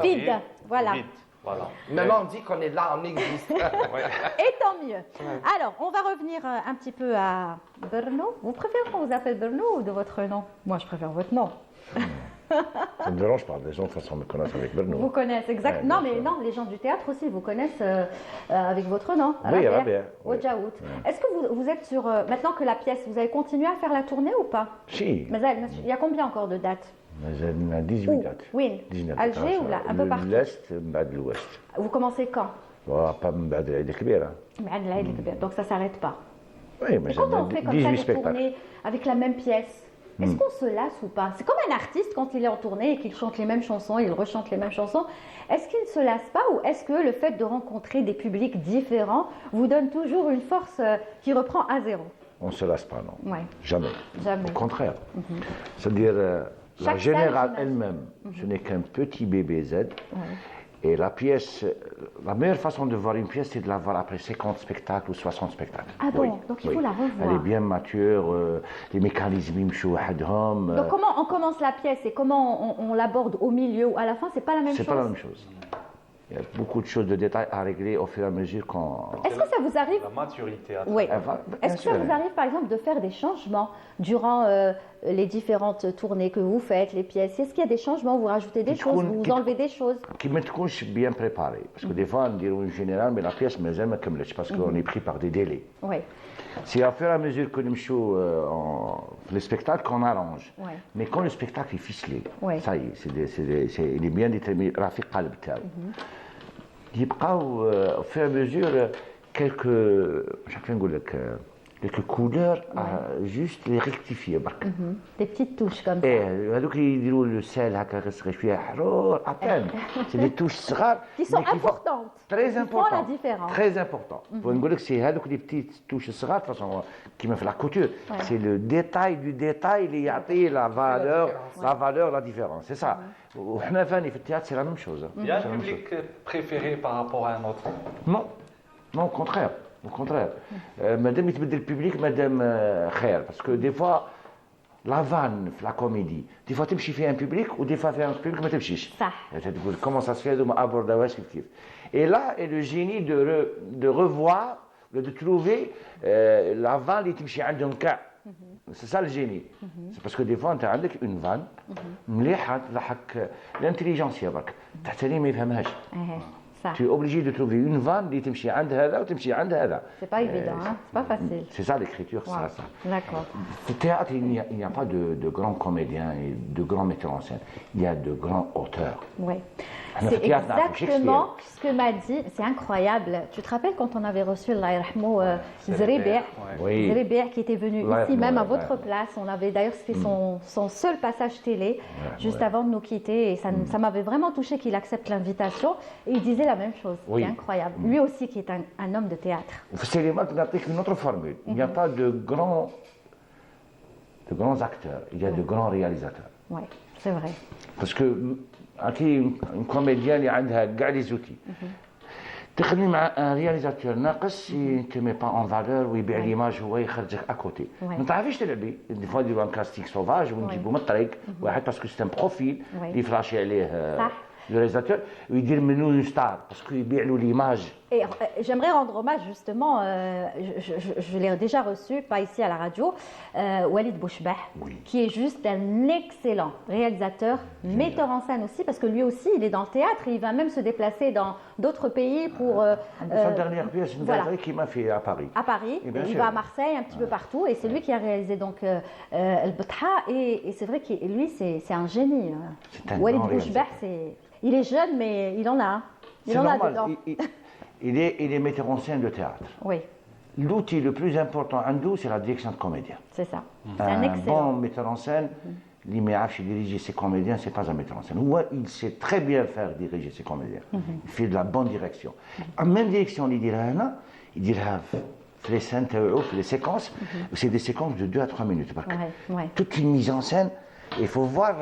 vide. Voilà. Vide. Voilà. Maintenant, on dit qu'on est là, on existe. Et tant mieux. Alors, on va revenir un petit peu à Berno. Vous préférez qu'on vous appelle Berno ou de votre nom? Moi, je préfère votre nom. Ça me dérange pas, les gens de toute façon me connaissent avec Berno. Vous connaissez, exact. Non, mais non, les gens du théâtre aussi vous connaissent avec votre nom. Oui, Rabia. Wajaout. Est-ce que vous êtes sur. Maintenant que la pièce, vous avez continué à faire la tournée ou pas? Si. Mais il y a combien encore de dates? Il y a 18 dates. Oui. 19 Alger ou là? Un peu partout. L'Est, l'Ouest. Vous commencez quand? Pas l'Aïd Kbira. Donc ça ne s'arrête pas. Oui, mais Et quand on fait comme ça 18 des spectacles. tournées avec la même pièce, est-ce qu'on se lasse ou pas? C'est comme un artiste quand il est en tournée et qu'il chante les mêmes chansons, il rechante les mêmes chansons. Est-ce qu'il ne se lasse pas ou est-ce que le fait de rencontrer des publics différents vous donne toujours une force qui reprend à zéro? On ne se lasse pas, non. Ouais. Jamais. Jamais. Au contraire. C'est-à-dire, la Chaque générale salle, elle-même, ce n'est qu'un petit bébé Z. Et la pièce, la meilleure façon de voir une pièce, c'est de la voir après 50 spectacles ou 60 spectacles. Ah bon, donc il faut la revoir. Elle est bien mature, les mécanismes, ils sont hadhom. Donc comment on commence la pièce et comment on l'aborde au milieu ou à la fin, c'est pas la même chose? C'est pas la même chose. Il y a beaucoup de choses de détails à régler au fur et à mesure qu'on... Est-ce que ça vous arrive? La maturité. Oui. Bien Est-ce que ça sûr. vous arrive par exemple de faire des changements durant les différentes tournées que vous faites, les pièces? Est-ce qu'il y a des changements, vous rajoutez des choses, vous enlevez des choses? Qui me تكونش bien préparé. Parce que des fois, on dit en général, mais la pièce, mais elle me كملتش parce qu'on est pris par des délais. Oui. C'est à fur et à mesure que nous les spectacles qu'on arrange. Ouais. Mais quand le spectacle est ficelé, Ouais. ça y est, il est bien déterminé. Rafiq Qalb تاعو. يبقاو au fur et à mesure quelques, chaque fois نقول لك, les couleurs, juste les rectifier. Des petites touches comme ça. Et هذوك اللي يديروا le sel هكا كتصغي شويه حرور à peine. C'est des touches صغار Qui sont mais qui font- importantes. Très Qui font important. la différence. Très important. نقول لك c'est هذوك les petites touches صغار de toute façon كيما في la couture. C'est le détail du détail اللي يعطي la valeur, la différence. C'est ça. وحنا فاني في التhéâtre c'est la même chose. Il y a C'est un la même chose. public préféré par rapport à un autre. Non, non, au contraire. Au contraire. Madame, il le public, madame Khair. Parce que des fois, la vanne, la comédie, des fois, tu fais un public ou des fois, tu fais un public, mais tu صح. comment ça se fait de m'aborder Et là, est le génie de revoir, de trouver la vanne qui تمشي عندهم كاع. C'est ça le génie. C'est parce que des fois, tu as une vanne, مليحة تضحك l'intelligence برك. تحتري ما يفهمهاش. إيه، صح. Tu es obligé de trouver une vanne اللي تمشي عند هذا وتمشي عند هذا. C'est pas évident, hein? C'est pas facile. C'est ça l'écriture, c'est Wow. ça. D'accord. Au théâtre, il n'y a pas de grands comédiens et de grands metteurs en scène. Il y a de grands auteurs. Oui. Alors, C'est théâtre, là, exactement ce que m'a dit. C'est incroyable. Tu te rappelles quand on avait reçu Zrebi', Oui. Zrebi' qui était venu Ouais, ici même à ouais, votre ouais. place. On avait d'ailleurs c'était son seul passage télé juste avant de nous quitter et ça m'avait vraiment touché qu'il accepte l'invitation et il disait la même chose. Oui. C'est incroyable. Lui aussi qui est un homme de théâtre. C'est les marques d'appliquer une autre formule. Il n'y a pas de grands acteurs, il y a de grands réalisateurs. Oui, c'est vrai. Parce que une comédienne اللي عندها كاع les outils. تخدمي مع un réalisateur ناقص il ne te met pas en valeur ويبيع l'image هو يخرجك à côté. ما تعرفيش تلعبي. Des fois يديروا un casting sauvage ونجيبوا من الطريق واحد parce que c'est un profil اللي يفلاشي عليه صح. le réalisateur ويدير منه une star parce que يبيع له l'image. Et j'aimerais rendre hommage justement, je l'ai déjà reçu, pas ici à la radio, Walid Bouchbah, qui est juste un excellent réalisateur, metteur en scène aussi, parce que lui aussi il est dans le théâtre, il va même se déplacer dans d'autres pays pour... Sa dernière pièce, une voilà. qui m'a fait à Paris. À Paris, Et bien il sûr. va à Marseille, un petit peu partout, et c'est lui qui a réalisé donc El Betha, et c'est vrai que lui c'est un génie. C'est un Walid grand Bouchbah, il est jeune mais il en a, hein. Il C'est en a normal. dedans. Il est metteur en scène de théâtre. Oui, L'outil le plus important en nous, c'est la direction de comédien. c'est ça. C'est un Un excellent. bon metteur en scène, اللي ما يعرفش diriger ses comédiens, c'est pas un metteur en scène. Ou il sait très bien faire diriger ses comédiens. Il fait de la bonne direction. En même direction اللي يديرها هنا, يديرها في les scènes تاعو, في les séquences. C'est des séquences de 2 à 3 minutes. برك. Ouais. Toute une mise en scène, il faut voir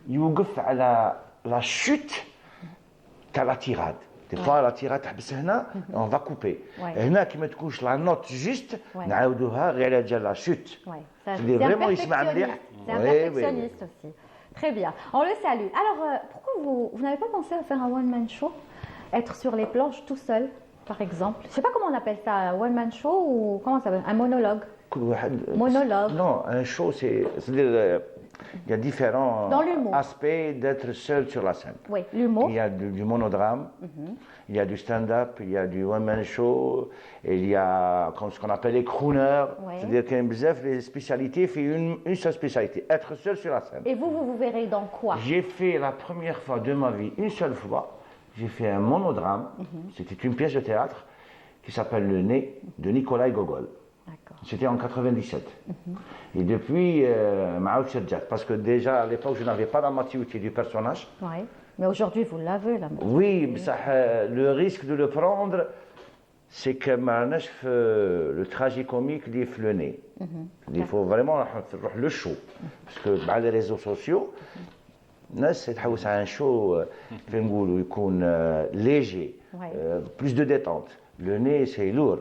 يوقف على la chute تاع la tirade. Des fois, la tirade تحبس هنا, on va couper. Ouais. هنا كيما تكونش la note juste, Ouais. نعاودوها غير على جال la chute. Ouais, C'est vraiment يسمع مليح. C'est un Oui, oui, perfectionniste aussi. Très bien. On le salue. Alors, pourquoi vous n'avez pas pensé à faire un one-man show? Être sur les planches tout seul, par exemple? Je ne sais pas comment on appelle ça, un one-man show ou comment ça s'appelle? Un monologue? كل واحد. Monologue. Non, un show, c'est-à-dire, il y a différents Dans l'humour. aspects d'être seul sur la scène. Oui, l'humour. Il y a du monodrame, il y a du stand-up, il y a du one-man show, et il y a comme ce qu'on appelle les crooners, Ouais. c'est-à-dire qu'il y a une bzaf, les spécialités, fait une seule spécialité, être seul sur la scène. Et vous verrez dans quoi? J'ai fait la première fois de ma vie, une seule fois, j'ai fait un monodrame, c'était une pièce de théâtre qui s'appelle Le Nez de Nicolas Gogol. D'accord. C'était en 97. Et depuis, Maoud Serjat, parce que déjà à l'époque, je n'avais pas la maturité du personnage. Oui. Mais aujourd'hui, vous l'avez, là. Oui, mais ça, le risque de le prendre, c'est que le tragicomique, il est le nez. Il faut vraiment le show. Parce que par les réseaux sociaux, الناس تحوس على un show كيف نقولوا يكون léger, Ouais. plus de détente. Le nez, c'est lourd.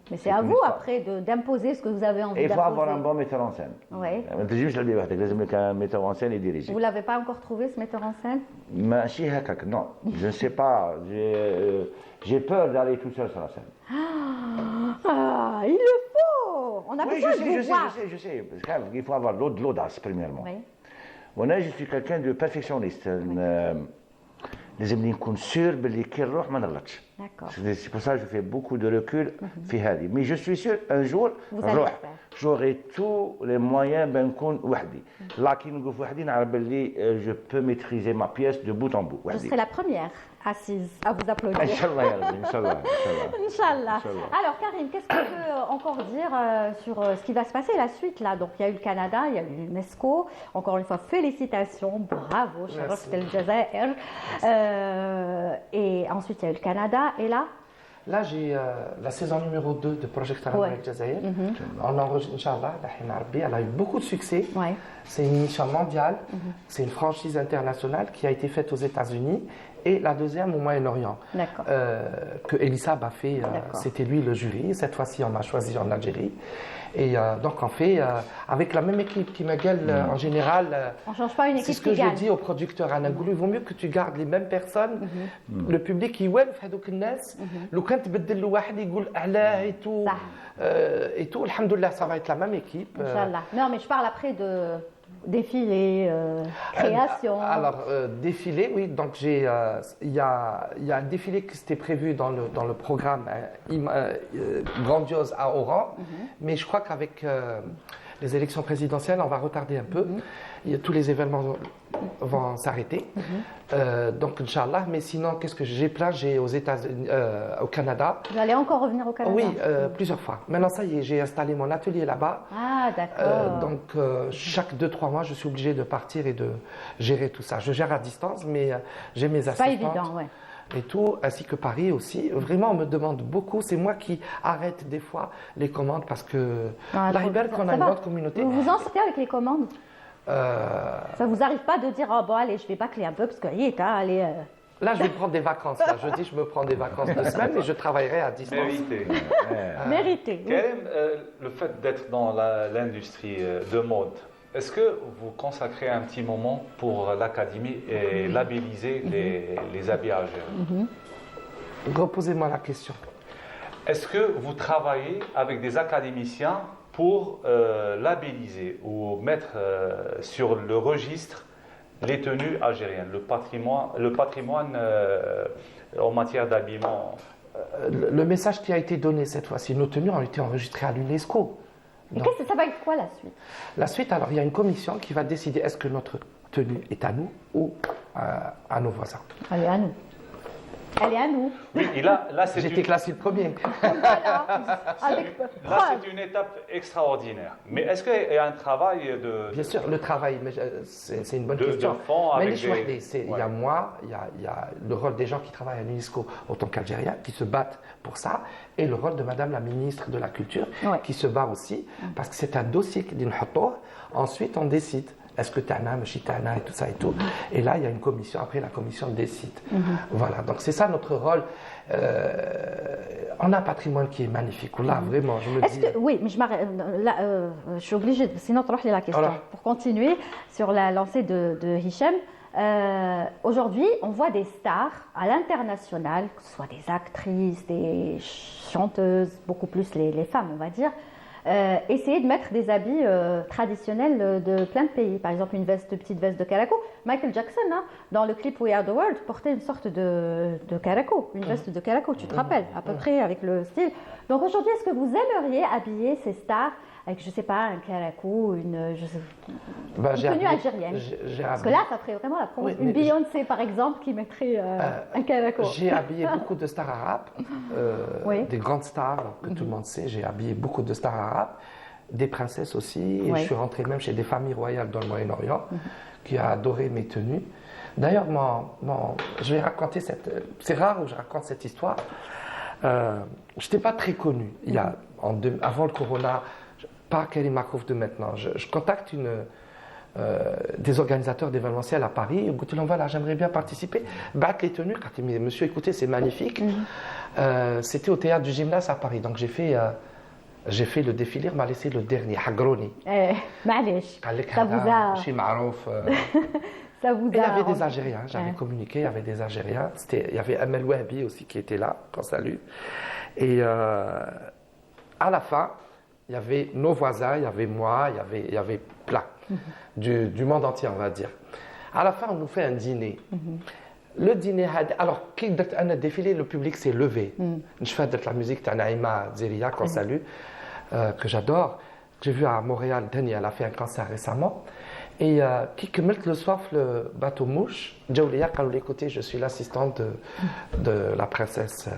Mais c'est à vous, après, d'imposer ce que vous avez envie Et il faut avoir un d'imposer. bon metteur en scène. Ouais. ما تجيش تلعبي وحدك, لازم لك un metteur en scène et diriger. Vous ne l'avez pas encore trouvé, ce metteur en scène? ماشي هكاك, non, je ne sais pas. J'ai peur d'aller tout seul sur la scène. Ah, il le faut! On a Oui, besoin de vous voir. je sais. Parce qu'il faut avoir de l'audace, premièrement. Oui. وانا je suis quelqu'un de perfectionniste. لازم نكون sûr باللي كي نروح ما نغلطش. D'accord. C'est pour ça que je fais beaucoup de recul في هذه. Mais je suis sûr un jour Vous allez نروح. le faire. J'aurai tous les moyens بان نكون وحدي. لكن نقول وحدي نعرف باللي je peux maîtriser ma pièce de bout en bout. Je وحدي. serai la première assise à vous applaudir. Inch'Allah, ya Rabbi, Inch'Allah, Inch'Allah. Inch'Allah. Inch'Allah. Alors Karim, qu'est-ce qu'on peut encore dire sur ce qui va se passer la suite là? Donc il y a eu le Canada, il y a eu l'UNESCO. Encore une fois, félicitations, bravo, Merci. Sharaf El Jazair. Et ensuite il y a eu le Canada. Et là, Là, j'ai la saison numéro 2 de Project Ouais. Arab Jazair. On enregistre, Inch'Allah, Lahina Rabbi. Elle a eu beaucoup de succès. ouais. C'est une émission mondiale. C'est une franchise internationale qui a été faite aux États-Unis et la deuxième au Moyen-Orient. D'accord. Que Elissab a fait. D'accord. C'était lui le jury. Cette fois-ci, on m'a choisi en Algérie. Et donc, on fait avec la même équipe qui me gueule en général. On ne change pas une C'est équipe ce que qui je gagne. dis aux producteurs. Il vaut mieux que tu gardes les mêmes personnes. Le public يوالف هذوك الناس لو كان تبدل له واحد يقول علاه et tout صح. et tout alhamdoulilah ça va être la même équipe. Inch'Allah. Non, mais je parle après de défilé, création. Alors, défilé, oui. Donc, il y a un défilé qui s'était prévu dans le programme grandiose à Oran. Mais je crois qu'avec les élections présidentielles, on va retarder un peu. Tous les événements vont s'arrêter. Donc, Inch'Allah. Mais sinon, qu'est-ce que j'ai plein? J'ai aux États-Unis, au Canada. Vous allez encore revenir au Canada? Oui, plusieurs fois. Maintenant, ça y est, j'ai installé mon atelier là-bas. Ah, d'accord. Donc, chaque 2-3 mois, je suis obligé de partir et de gérer tout ça. Je gère à distance, mais j'ai mes Pas assistantes évident, ouais. et tout, ainsi que Paris aussi. Vraiment, on me demande beaucoup. C'est moi qui arrête des fois les commandes parce que Ah, la trop Ribelle, bizarre. qu'on a Ça une va. grande communauté. Vous vous en sortez avec les commandes? euh, Ça vous arrive pas de dire, oh bon, allez, je vais bâcler un peu parce que, allez. là, je vais prendre des vacances. Là. Je dis, je me prends des vacances de semaine et je travaillerai à distance. Mérité. Mérité. oui. Karim, le fait d'être dans l'industrie de mode, est-ce que vous consacrez un petit moment pour l'académie et labelliser les habillages? Reposez-moi la question. Est-ce que vous travaillez avec des académiciens pour labelliser ou mettre sur le registre les tenues algériennes, le patrimoine en matière d'habillement? Le message qui a été donné cette fois-ci, nos tenues ont été enregistrées à l'UNESCO. Et qu'est-ce que ça va être quoi la suite? La suite, alors, il y a une commission qui va décider est-ce que notre tenue est à nous ou à nos voisins. Elle est à nous. Elle est à nous. Oui, et là c'est J'étais classé le premier. Voilà. Avec là, preuve. c'est une étape extraordinaire. Mais est-ce qu'il y a un travail de... Bien sûr, le travail, mais c'est une bonne De question. fond Mais avec les choix, des- il y ouais. a moi, il y a le rôle des gens qui travaillent à l'UNESCO en tant qu'Algériens, qui se battent pour ça, et le rôle de Madame la ministre de la Culture, Ouais. qui se bat aussi, parce que c'est un dossier qui dit ensuite on décide. Est-ce que t'as un, et tout ça et tout. Et là, il y a une commission. Après, la commission décide. Voilà. Donc, c'est ça notre rôle. On a un patrimoine qui est magnifique. Là, vraiment, je me Est-ce dis. que, oui, mais je m'arrête. Là, je suis obligée, sinon tu la question. Voilà. Pour continuer sur la lancée de Hicham, aujourd'hui, on voit des stars à l'international, que ce soit des actrices, des chanteuses, beaucoup plus les femmes, on va dire, essayer de mettre des habits traditionnels de plein de pays. Par exemple, une petite veste de caraco. Michael Jackson, hein, dans le clip We Are the World, portait une sorte de caraco, une veste de caraco, tu te rappelles, à peu près avec le style. Donc aujourd'hui, est-ce que vous aimeriez habiller ces stars avec, je sais pas, un caraco, une Ben, j'ai tenue habillé- algérienne? j'ai Parce que habillé- là, ça ferait vraiment la promo. Oui, Une mais Beyoncé, par exemple, qui mettrait un caraco. J'ai habillé beaucoup de stars arabes, Oui. des grandes stars que tout le monde sait. J'ai habillé beaucoup de stars arabes, des princesses aussi. Et Oui. je suis rentré même chez des familles royales dans le Moyen-Orient qui a adoré mes tenues. D'ailleurs, je vais raconter c'est rare où je raconte cette histoire. Je n'étais pas très connu. Il y a, avant le corona, pas Karim Makrouf de maintenant. Je contacte des organisateurs d'événementiels à Paris. Au voilà, j'aimerais bien participer. Battre les tenues. Quand il me dit, monsieur, écoutez, c'est magnifique. C'était au théâtre du Gymnase à Paris. Donc j'ai fait le défilé, on m'a laissé le dernier, Hagroni. معليش. Ça vous a. Chez Marouf. Ça vous Et il y avait a. des Algériens, j'avais communiqué, il y avait des Algériens. Il y avait Amel Wahbi aussi qui était là, qu'on salue. Et à la fin, il y avait nos voisins, il y avait moi, il y avait plein du monde entier, on va dire. À la fin, on nous fait un dîner. Le dîner, alors, un défilé, le public s'est levé. Je fais de la musique de Naïma Zeria, qu'on salue, que j'adore. J'ai vu à Montréal, Dani, elle a fait un concert récemment. Et qui كملت le soir le bateau mouche جاوا ليا قالوا لي écoutez je suis l'assistante de la princesse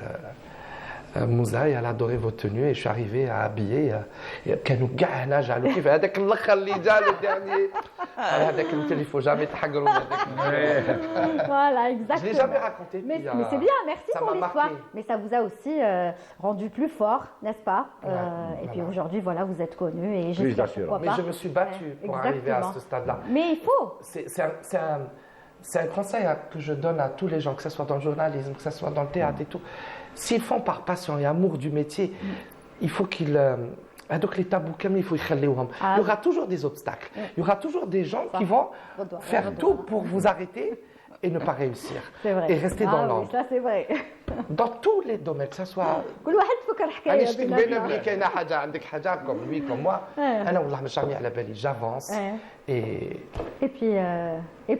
Moussa et elle adorait vos tenues et je suis arrivé à habiller كانوا كاع هنا جعلوا كيف هذاك الاخر اللي جا le dernier هذاك il faut jamais تحقروا Voilà, je l'ai exactement. jamais raconté Mais, puis, mais c'est bien, merci ça pour m'a l'histoire. marqué. Mais ça vous a aussi rendu plus fort, n'est-ce pas? Et puis voilà. aujourd'hui, voilà, vous êtes connu et Plus j'espère d'assurance. pourquoi mais pas. je me suis battu pour arriver à ce stade-là. Mais il faut. C'est un conseil que je donne à tous les gens, que ce soit dans le journalisme, que ce soit dans le théâtre et tout. S'ils font par passion et amour du métier, il faut qu'ils... donc les tabous, comme il faut y خليوهم. Il y aura toujours des obstacles. Il y aura toujours des gens qui vont faire tout pour vous arrêter et ne pas réussir. C'est vrai. Et rester dans oui, l'ombre. ça c'est vrai. Dans tous les domaines, que ce soit... كل واحد فكر أنا حكاية شتك بين بيناتنا. بلي كاينه حاجه عندك حاجه كوم lui comme moi انا والله مش عامي على بالي j'avance et Et puis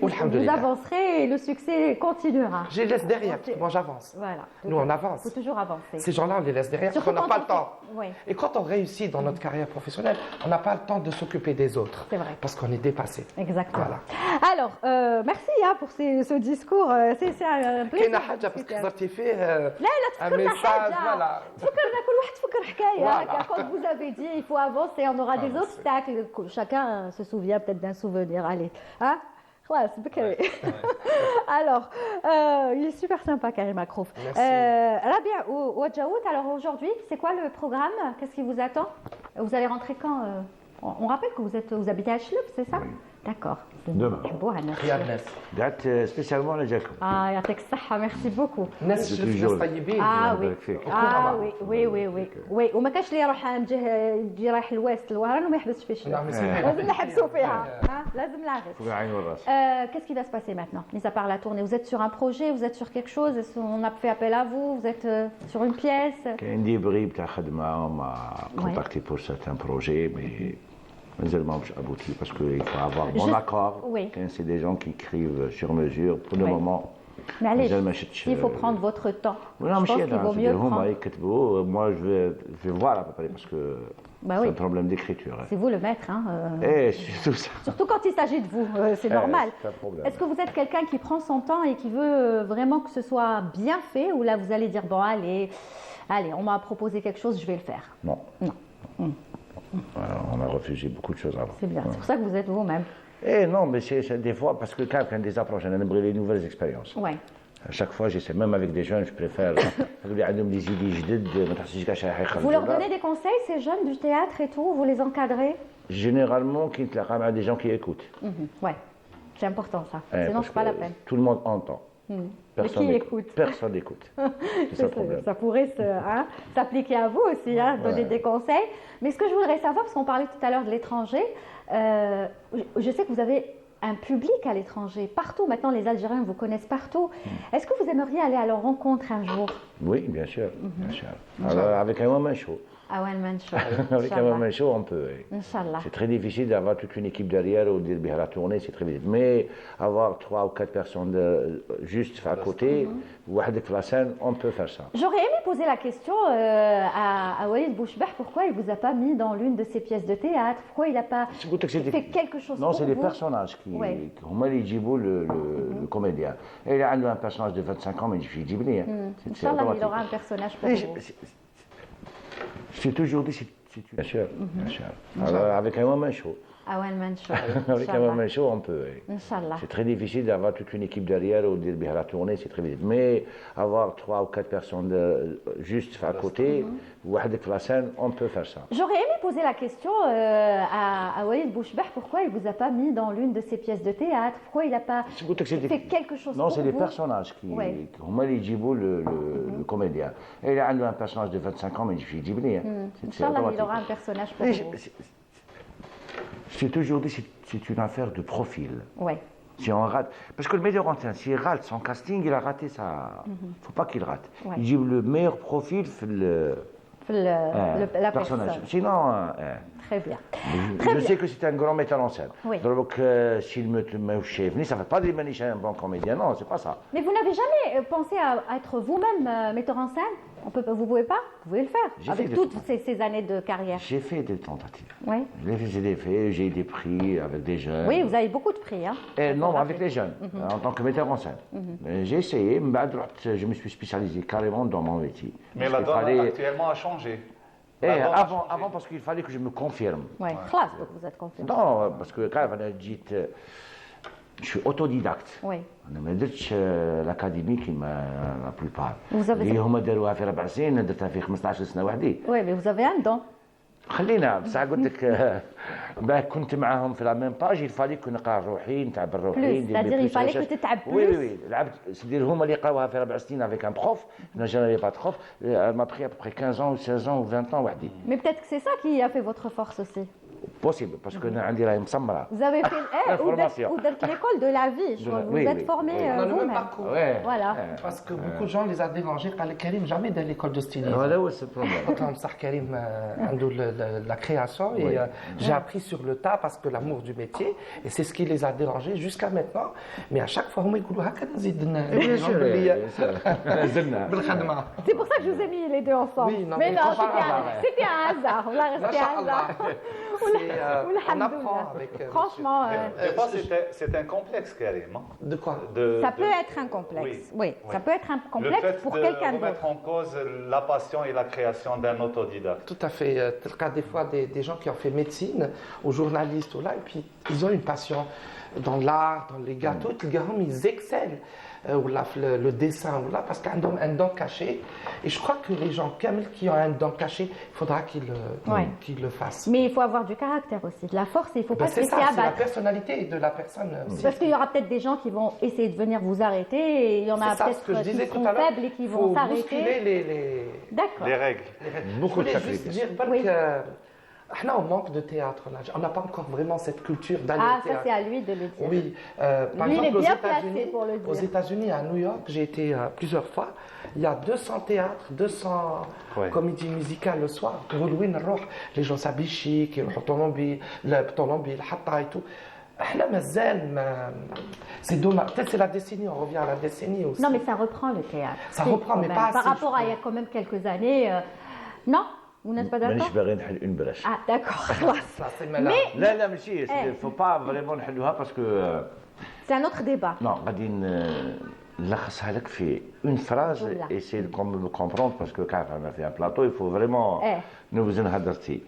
vous Alhamdulillah. avancerez et le succès continuera. je les laisse derrière parce que moi j'avance. Voilà. Nous on avance. Il faut toujours avancer. Ces gens-là on les laisse derrière parce Surtout qu'on n'a pas quand le on temps. fait- oui. Et quand on réussit dans notre carrière professionnelle, on n'a pas le temps de s'occuper des autres. C'est vrai. Parce qu'on est dépassé. Exactement. Voilà. Alors, merci pour ce discours. C'est un plaisir. كاينه حاجه بس حضرتي فيه لا لا un تفكرنا message حاجة. voilà. تفكرنا كل واحد تفكر حكاية. Voilà. Quand vous avez dit il faut avancer, on aura des obstacles. Chacun se souvient peut-être d'un souvenir. Allez, hein? خلاص بكري. Alors, il est super sympa Karim Akrouf. Merci. Rabia ou Adjaout, alors aujourd'hui, c'est quoi le programme? Qu'est-ce qui vous attend? Vous allez rentrer quand? On rappelle que vous habitez à Chloub, c'est ça? Oui. D'accord. Demain. خيار ناس دعت سبيسيالمون لجاكم. Ah, يعطيك الصحة, merci beaucoup. ناس C'est شفت toujours- ناس طيبين. Ah oui, يبارك فيك. ah oui, oui, oui, oui, oui. وما كانش اللي يروح يجي رايح الويست الوهران وما يحبسش في Non, شلون. mais c'est vrai. لازم نحبسوا فيها. لازم نعرف. فوق العين والراس. Qu'est-ce qui va se passer maintenant, mis à part la tournée? Vous êtes sur un projet, vous êtes sur quelque chose? Est-ce qu'on a fait appel à vous? Vous êtes sur une pièce? كاين دي بغي بتاع خدمه مع contacté pour certains projets mais مازال ما مش abouti parce qu'il faut avoir bon Juste- accord. oui. C'est des gens qui écrivent sur mesure. Pour le Oui. moment, معليش, مازال ما شفتش. il faut prendre votre temps. Non, Je pense ماشي qu'il vaut هذا mieux هما prendre. يكتبوا. Moi je vais voir à peu près parce que Bah c'est oui. un problème d'écriture. C'est vous le maître, hein. Et surtout ça. Surtout quand il s'agit de vous, c'est normal. c'est un problème. Est-ce que vous êtes quelqu'un qui prend son temps et qui veut vraiment que ce soit bien fait, ou là vous allez dire bon allez, on m'a proposé quelque chose, je vais le faire? Non. Non. Alors, on a refusé beaucoup de choses avant. C'est bien, c'est pour ça que vous êtes vous-même. Et non, mais c'est des fois parce que quand des approches, on aimerait les nouvelles expériences. Ouais. À chaque fois, j'essaie, même avec des jeunes, je préfère اللي عندهم des idées جدد ما تحسش كاع شي حاجه Vous يخرجوا leur لها. donnez des conseils, ces jeunes du théâtre et tout, vous les encadrez? Généralement, qui تلاقى مع des gens qui écoutent. Ouais, c'est important ça. Eh, Sinon, parce c'est pas la que peine. Tout le monde entend. Personne qui n'écoute. écoute? Personne n'écoute. C'est ça le problème. Ça pourrait s'appliquer à vous aussi, hein, donner des conseils. Mais ce que je voudrais savoir, parce qu'on parlait tout à l'heure de l'étranger, je sais que vous avez un public à l'étranger, partout. Maintenant, les Algériens vous connaissent partout. Est-ce que vous aimeriez aller à leur rencontre un jour? Oui, bien sûr. Bien sûr. Alors, avec un moment chaud. Ah ouais, Avec un moment chaud, on peut. Oui. Inch'Allah. C'est très difficile d'avoir toute une équipe derrière ou de dire la tournée, c'est très vite. Mais avoir 3 ou 4 personnes juste à côté, ou avec la scène, on peut faire ça. J'aurais aimé poser la question à Walid Bouchbah, pourquoi il ne vous a pas mis dans l'une de ses pièces de théâtre? Pourquoi il n'a pas fait quelque chose Non, pour c'est les vous? personnages qui Ouais. ont mal le comédien. Et il a un personnage de 25 ans, mais je dis bien. Inch'Allah, il aura un personnage pour vous. J'ai toujours dit, bien sûr, bien sûr. Alors, avec un moment chaud. Ah ouais, Avec un moment chaud, on peut. Oui. Inch'Allah. C'est très difficile d'avoir toute une équipe derrière ou de dire la tournée, c'est très vite. Mais avoir 3 ou 4 personnes juste à côté, ou avec la scène, on peut faire ça. J'aurais aimé poser la question à Walid Bouchbah, pourquoi il ne vous a pas mis dans l'une de ses pièces de théâtre? Pourquoi il n'a pas fait quelque chose Non, pour c'est vous? les personnages qui Ouais. ont mal le comédien. Et il a un personnage de 25 ans, mais je dis bien. Inch'Allah, il aura un personnage pour vous. J'ai toujours dit, c'est une affaire de profil. Ouais. Si on rate, parce que le metteur en scène, s'il rate son casting, il a raté ça. Il ne faut pas qu'il rate. Ouais. Il dit le meilleur profil fait La personnage. personne. Sinon, Très bien. je sais que c'est un grand metteur en scène. Oui. Donc, s'il me chef, ça ne fait pas de un bon comédien. Non, c'est pas ça. Mais vous n'avez jamais pensé à être vous-même metteur en scène? Vous pouvez pas? Vous pouvez le faire J'ai avec fait toutes des- ces années de carrière. J'ai fait des tentatives. Oui. J'ai des faits, j'ai des prix avec des jeunes. Oui, vous avez beaucoup de prix. Hein. Non, avec les jeunes, en tant que metteur en scène. J'ai essayé, mais je me suis spécialisé carrément dans mon métier. Mais Parce la qu'il donne fallait- actuellement a changé. Eh, La donne a avant, changé. avant, parce qu'il fallait que je me confirme. Oui. Classe, donc vous êtes confiant. Non, parce que quand je suis autodidacte. Oui. انا ما درتش الاكاديمي كيما لا بلوبار Vous avez- اللي هما داروها في 4 سنين درتها في 15 سنه وحدي. Oui, mais vous avez un don. خلينا بصح قلت لك كنت معاهم في لا ميم باج يفالي كون نقرا روحي نتعب روحي Plus, c'est-à-dire il fallait que tu t'aimes وي plus. وي لعبت سيدير هما اللي قراوها في 4 سنين افيك ان بروف انا جاني با بروف ما بخي ابخي 15 ans ou 16 ans ou 20 ans وحدي Mais peut-être que c'est ça qui a fait votre force aussi. بوسيبل باسكو انا عندي راهي مسمره. Vous avez fait La formation. ou d'être l'école de la vie. Je vois, vous Oui, êtes oui, formé oui. On a le même vous-même. parcours. Ouais. Voilà. Parce que beaucoup de gens les a dérangés quand Karim jamais dans l'école de stylisme. هذا هو البروبليم. Quand on sort Karim عنده la création et Oui. j'ai appris sur le tas parce que l'amour du métier et c'est ce qui les a dérangés jusqu'à maintenant. Mais à chaque fois, هما يقولوا هكذا نزيد Bien sûr, bien sûr. زلنا. بالخدمة. C'est pour ça que je vous ai mis les deux ensemble. Oui, non, mais mais non, pas par hasard. c'était un hasard. Voilà, ما c'était un شاء الله. hasard. C'est, on Alhamdoulilah. apprend avec. Franchement, Des fois, c'est un complexe, Karim. Hein, De quoi? ça peut être un complexe. Oui, ça peut être un Le complexe fait pour de quelqu'un remettre d'autre. en cause la passion et la création d'un autodidacte. Tout à fait. Tel cas des fois des gens qui ont fait médecine, ou journalistes, ou là, et puis ils ont une passion dans l'art, dans les gâteaux, les gars, ils excellent. Ou là, le dessin, ou là, parce qu'ils ont un don caché. Et je crois que les gens qui ont un don caché, il faudra Ouais. qu'ils le fassent. Mais il faut avoir du caractère aussi, de la force, et il ne faut Ben, pas se c'est laisser ça, c'est la abattre. personnalité de la personne. aussi. Parce qu'il y aura peut-être des gens qui vont essayer de venir vous arrêter, et il y en a C'est ça, ce que je peut-être qui disais tout sont à l'heure. faibles et qui faut vont bousculer s'arrêter. D'accord. Les règles. Beaucoup de Je voulais juste sacrifices. dire Oui. que on manque de théâtre. On n'a pas encore vraiment cette culture d'aller Ah, au ça théâtre. c'est à lui de le dire. Oui, par Lui, il est exemple, bien aux États-Unis, placé pour le dire. aux États-Unis, à New York, j'ai été plusieurs fois. Il y a 200 théâtres, 200 Ouais. comédies musicales le soir. Les gens s'habillent chic, ils ont le hatta et tout. احنا مازال c'est dommage. Peut-être c'est la décennie, on revient à la décennie aussi. Non, mais ça reprend le théâtre. Ça Si, reprend, quand mais même. pas Par assez, rapport je à il y a quand même quelques années. Non, vous n'êtes pas d'accord مانيش باغي نحل اون بلاش. Ah, d'accord. خلاص. Ça, c'est malade. لا لا ماشي فو با فريمون نحلوها باسكو C'est un autre débat. نو غادي نلخصها لك في اون فراز جملة. ايسي دو كومبروند باسكو كيف انا في ان بلاطو يفو فريمون إيه. نوزن هدرتي.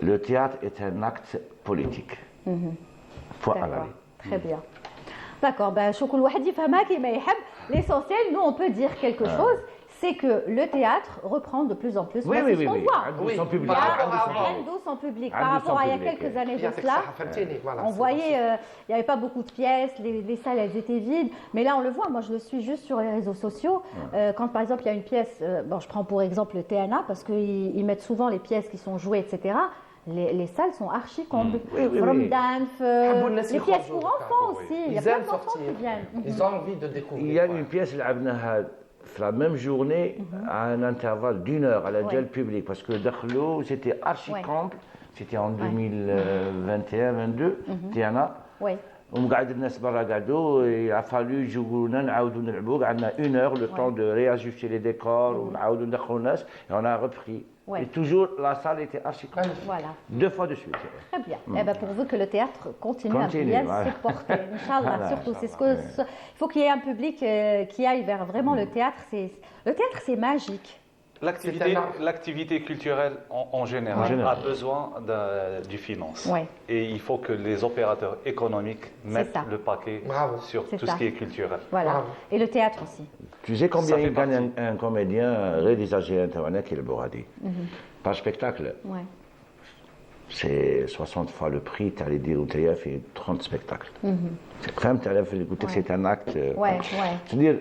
لو تhéâtre est un acte politique. Point à la D'accord. vie. Très bien. D'accord. Ben, شو كل واحد يفهمها كيما يحب. L'essentiel, nous, on peut dire quelque chose, c'est que le théâtre reprend de plus en plus. Oui, Moi, oui, c'est ce oui, qu'on oui. voit. Oui. Son public. Il y a Par rapport à un dos en public. Un Par dos rapport en à il y a public, quelques oui. années Il y de a cela, voilà, on c'est voyait, il n'y avait pas beaucoup de pièces, les salles, elles étaient vides. Mais là, on le voit, moi, je le suis juste sur les réseaux sociaux. Quand, par exemple, il y a une pièce, bon, je prends pour exemple le TNA, parce qu'ils mettent souvent les pièces qui sont jouées, etc. Les salles sont archi combles. Oui, oui, From oui. Dance, les pièces pour enfants aussi. Il y a Ils plein aiment d'enfants sortir. qui viennent. Ils ont envie de découvrir. Il y a une pièce لعبناها في la même journée à un intervalle d'une heure à la Ouais. gel public parce que دخلوا c'était archi Ouais. comble, c'était en 2021-22 تيانا Oui. ومقعد الناس برا قعدوا يعفالو يجيو لنا نعاودوا نلعبوا قعدنا une heure le temps de réajuster les décors ونعاودوا ندخلوا الناس et on a repris. Ouais. Et toujours la salle était archi comble. Voilà. 2 fois de suite. Très bien. Eh ben, pourvu que le théâtre continue à Continue, bien ouais. se porter. Inch'Allah, Voilà, surtout. C'est ce que, Inch'Allah, il faut qu'il y ait un public qui aille vers vraiment le théâtre. Le théâtre, c'est magique. L'activité culturelle en général, En général. a besoin du finance. Ouais. Et il faut que les opérateurs économiques mettent ça. le paquet Bravo. sur C'est tout ça. ce qui est culturel. Voilà. Bravo. Et le théâtre aussi. Tu sais combien Ça fait il gagne partie. un comédien réalisé internet qui est le Boradi par spectacle? Ouais. C'est 60 fois le prix, tu allais dire au TF et 30 spectacles. C'est quand même, tu allais écouter que c'est un acte. Ouais, ouais. C'est-à-dire,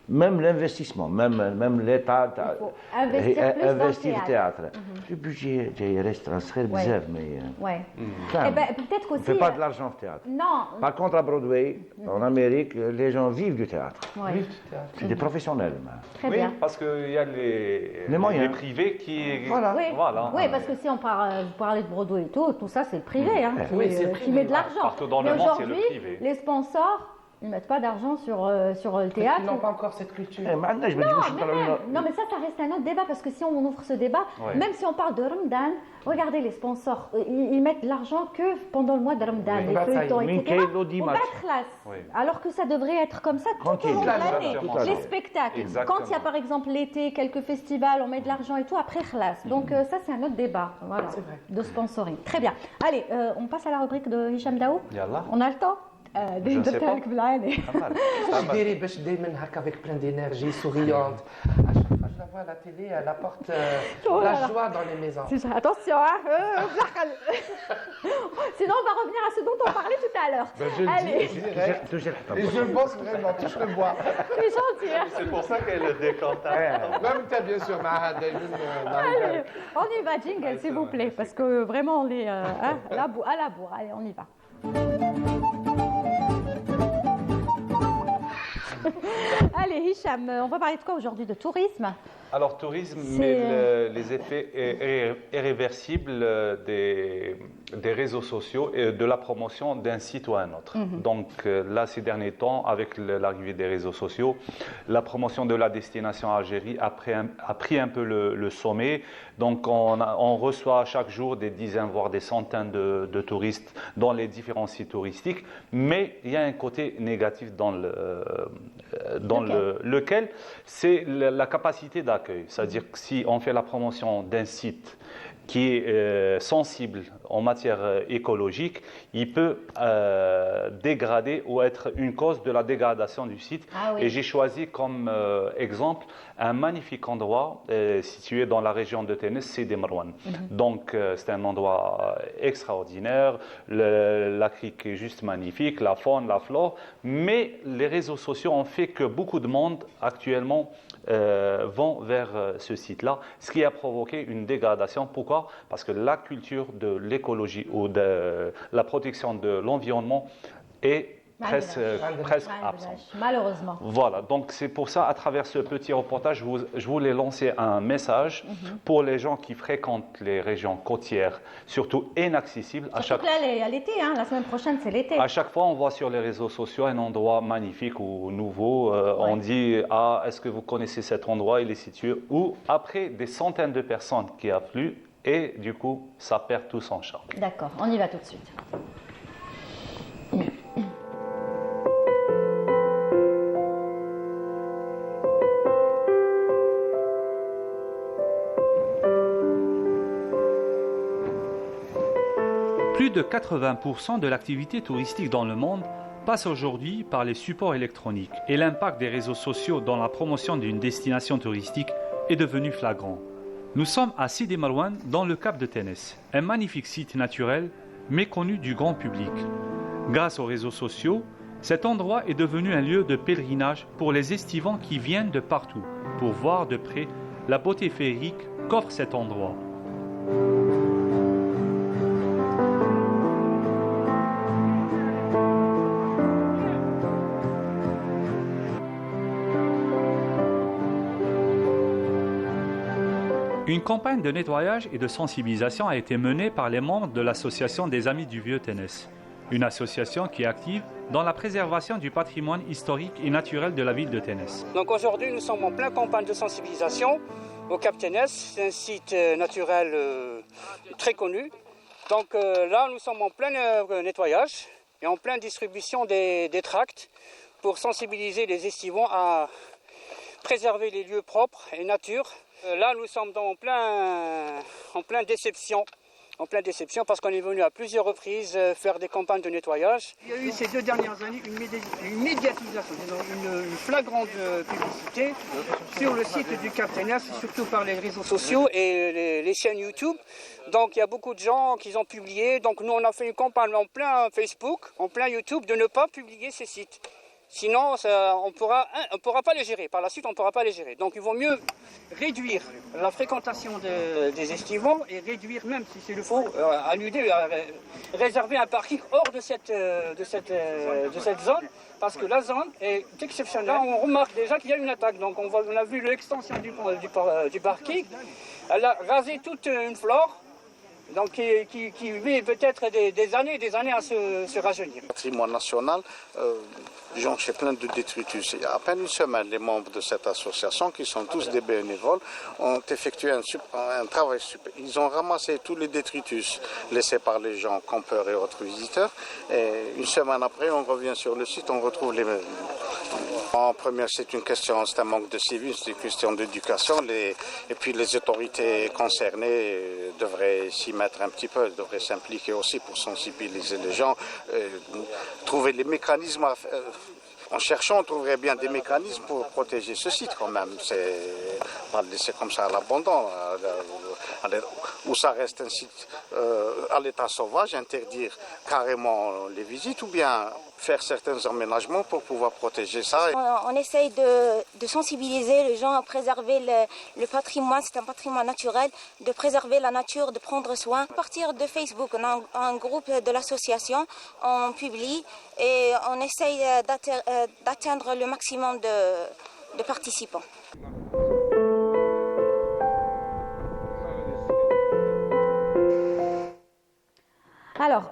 même l'investissement, même l'État faut investir plus dans le le théâtre. Le budget, il reste un très Ouais. bizarre, mais. Ouais. quand Eh même, ben, peut-être on ne aussi. fait pas de l'argent au théâtre. Non. Par contre, à Broadway, en Amérique, les gens vivent du théâtre. Ouais. C'est des professionnels. mais. Très Oui, bien. parce qu'il y a Les moyens. les privés qui. Voilà. Oui. Voilà. Oui, parce que si on vous parlez de Broadway et tout ça, c'est le privé hein, Oui, c'est le qui privé, met de ouais. l'argent. Partout dans Mais le monde, c'est le aujourd'hui, privé. les sponsors, Ils mettent pas d'argent sur le Peut-être théâtre. qu'ils n'ont pas encore cette culture. ما عندناش ما تجيبوش نطلعوا Non, mais ça reste un autre débat parce que si on ouvre ce débat, Ouais. même si on parle de Ramadan, regardez les sponsors, ils mettent de l'argent que pendant le mois de Ramadan, Oui. les Bah, ça, feuilletons, من etc. كاين لو On ديماج va être classe. Oui. Alors que ça devrait être comme ça tout au Tranquille. long de l'année. Exactement. Les spectacles. Exactement. Quand il y a par exemple l'été, quelques festivals, on met de l'argent et tout, après classe. Donc ça c'est un autre débat voilà, C'est vrai. de sponsoring. Très bien. Allez, on passe à la rubrique de Hicham Daou. Yallah. On a le temps Je ne sais pas. بالعاني. Pas mal. Pas Je mal. dirais باش دايما هكا avec plein d'énergie, souriante. À chaque fois que je la vois à la télé, elle apporte Oh là la là. joie dans les maisons. C'est ça. Attention, hein. Sinon on va revenir à ce dont on parlait tout à l'heure. Allez, تجي الحطب Et je bosse vraiment, touche le bois. c'est gentil. Hein. C'est pour ça qu'elle le décante. Même toi, bien sûr, معها دايما Allez, on y va, jingle, s'il vous plaît, parce que vraiment on est hein, à la bourre. Allez, on y va. Allez, Hicham, on va parler de quoi aujourd'hui? De tourisme? Alors, tourisme, C'est- mais les effets irréversibles des réseaux sociaux et de la promotion d'un site ou un autre. Donc là, ces derniers temps, avec l'arrivée des réseaux sociaux, la promotion de la destination Algérie a pris un peu le sommet. Donc on reçoit chaque jour des dizaines, voire des centaines de touristes dans les différents sites touristiques. Mais il y a un côté négatif dans lequel c'est la capacité d'accueil. C'est-à-dire que si on fait la promotion d'un site qui est sensible en matière écologique, il peut dégrader ou être une cause de la dégradation du site. Ah oui. Et j'ai choisi comme exemple un magnifique endroit situé dans la région de Ténès, Sidi Marouane. Donc c'est un endroit extraordinaire, la crique est juste magnifique, la faune, la flore, mais les réseaux sociaux ont fait que beaucoup de monde actuellement vont vers ce site-là, ce qui a provoqué une dégradation. Pourquoi? Parce que la culture de l'écologie ou de la protection de l'environnement est presque absente. Malheureusement. Voilà, donc c'est pour ça, à travers ce petit reportage, je voulais lancer un message pour les gens qui fréquentent les régions côtières, surtout inaccessibles. Surtout que là, il y a l'été, hein. La semaine prochaine, c'est l'été. À chaque fois, on voit sur les réseaux sociaux un endroit magnifique ou nouveau. On dit, ah, est-ce que vous connaissez cet endroit? Il est situé où? Après des centaines de personnes qui affluent et du coup, ça perd tout son charme. D'accord, on y va tout de suite. Plus de 80% de l'activité touristique dans le monde passe aujourd'hui par les supports électroniques et l'impact des réseaux sociaux dans la promotion d'une destination touristique est devenu flagrant. Nous sommes à Sidi Marouane dans le Cap de Ténès, un magnifique site naturel méconnu du grand public. Grâce aux réseaux sociaux, cet endroit est devenu un lieu de pèlerinage pour les estivants qui viennent de partout pour voir de près la beauté féerique qu'offre cet endroit. Une campagne de nettoyage et de sensibilisation a été menée par les membres de l'association des Amis du Vieux Ténès, une association qui est active dans la préservation du patrimoine historique et naturel de la ville de Ténès. Donc aujourd'hui, nous sommes en pleine campagne de sensibilisation au Cap Ténès. C'est un site naturel très connu. Donc là, nous sommes en plein nettoyage et en pleine distribution des tracts pour sensibiliser les estivants à préserver les lieux propres et nature. Là, nous sommes en plein déception. En pleine déception parce qu'on est venu à plusieurs reprises faire des campagnes de nettoyage. Il y a eu ces 2 dernières années une médiatisation, une flagrante publicité sur le site du Cap Ténès, surtout par les réseaux sociaux et les chaînes YouTube. Donc il y a beaucoup de gens qui ont publié. Donc nous on a fait une campagne en plein Facebook, en plein YouTube de ne pas publier ces sites. Sinon, on ne pourra pas les gérer. Par la suite, on ne pourra pas les gérer. Donc, il vaut mieux réduire la fréquentation des estivants et réduire, même si c'est le faut, réserver un parking hors de cette zone, parce que la zone est exceptionnelle. Là, on remarque déjà qu'il y a une attaque. Donc, on a vu l'extension du parking. Elle a rasé toute une flore. donc qui met peut-être des années et des années à se rajeunir. Patrimoine national, jonché plein de détritus. Il y a à peine une semaine, les membres de cette association, qui sont tous des bénévoles, ont effectué un travail super. Ils ont ramassé tous les détritus laissés par les gens, campeurs et autres visiteurs. Et une semaine après, on revient sur le site, on retrouve les mêmes. En première, c'est un manque de civisme, c'est une question d'éducation. Et puis les autorités concernées devraient s'y mettre un petit peu, devraient s'impliquer aussi pour sensibiliser les gens, trouver les mécanismes. En cherchant, on trouverait bien des mécanismes pour protéger ce site quand même. C'est pas le laisser comme ça à l'abandon, où ça reste un site à l'état sauvage, interdire carrément les visites ou bien faire certains aménagements pour pouvoir protéger ça. On essaye de sensibiliser les gens à préserver le patrimoine, c'est un patrimoine naturel, de préserver la nature, de prendre soin. À partir de Facebook, on a un groupe de l'association, on publie et on essaye d'atteindre le maximum de participants. Alors,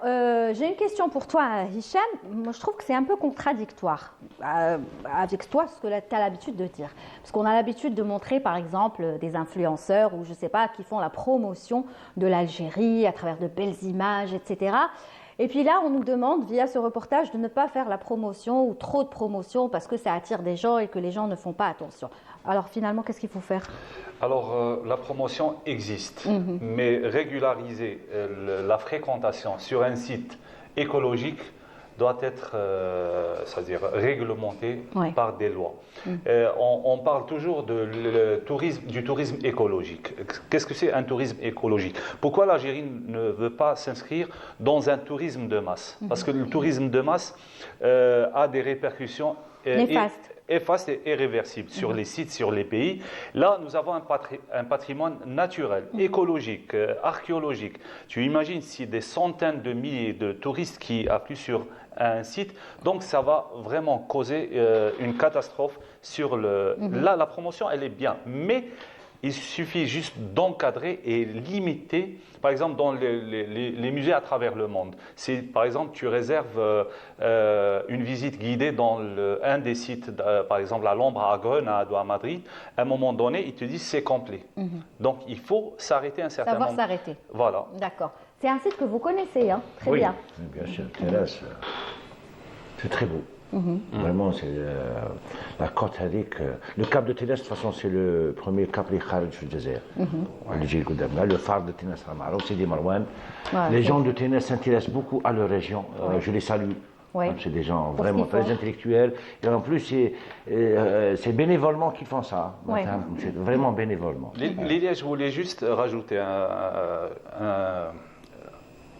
j'ai une question pour toi, Hicham. Moi, je trouve que c'est un peu contradictoire avec toi, ce que tu as l'habitude de dire. Parce qu'on a l'habitude de montrer, par exemple, des influenceurs ou je ne sais pas, qui font la promotion de l'Algérie à travers de belles images, etc. Et puis là, on nous demande, via ce reportage, de ne pas faire la promotion ou trop de promotion parce que ça attire des gens et que les gens ne font pas attention. Alors finalement, qu'est-ce qu'il faut faire? Alors, la promotion existe, mais régulariser la fréquentation sur un site écologique doit être c'est-à-dire réglementé par des lois. On parle toujours du tourisme écologique. Qu'est-ce que c'est un tourisme écologique? Pourquoi l'Algérie ne veut pas s'inscrire dans un tourisme de masse? Parce que le tourisme de masse a des répercussions néfastes et irréversibles sur les sites, sur les pays. Là, nous avons un patrimoine naturel, écologique, archéologique. Tu imagines si des centaines de milliers de touristes qui affluent sur un site, donc ça va vraiment causer une catastrophe sur le... Là, la promotion, elle est bien, mais il suffit juste d'encadrer et limiter, par exemple, dans les musées à travers le monde. Si, par exemple, tu réserves une visite guidée dans un des sites, par exemple, à Londres, à Grenade ou à Madrid, à un moment donné, ils te disent c'est complet. Donc, il faut s'arrêter un certain moment. Savoir s'arrêter. Voilà. D'accord. C'est un site que vous connaissez, hein? Très bien. Bien sûr, Ténès, c'est très beau. Vraiment, c'est la côte Hadik. Le cap de Ténès, de toute façon, c'est le premier cap les Kharj du désert. Le phare de Ténès, c'est des Marouane. Les gens de Ténès s'intéressent beaucoup à leur région. Je les salue. C'est des gens vraiment très intellectuels. Et en plus, c'est bénévolement qu'ils font ça. C'est vraiment bénévolement. Lilia, je voulais juste rajouter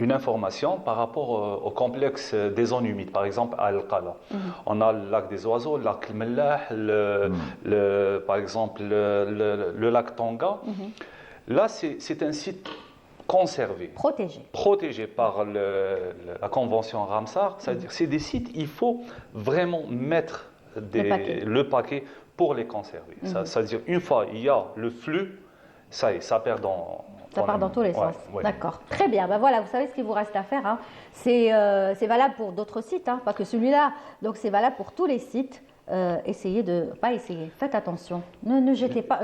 une information par rapport au complexe des zones humides, par exemple à Al-Qala. On a le lac des oiseaux, le lac Mellah, par exemple le lac Tonga. Là, c'est un site conservé, protégé par la convention Ramsar. C'est-à-dire c'est des sites, il faut vraiment mettre le paquet pour les conserver. C'est-à-dire une fois il y a le flux, ça y est, ça perd dans... Ça part dans tous les sens. D'accord. Très bien. Ben voilà, vous savez ce qu'il vous reste à faire. Hein. C'est valable pour d'autres sites, hein, pas que celui-là. Donc c'est valable pour tous les sites. Faites attention. Ne jetez pas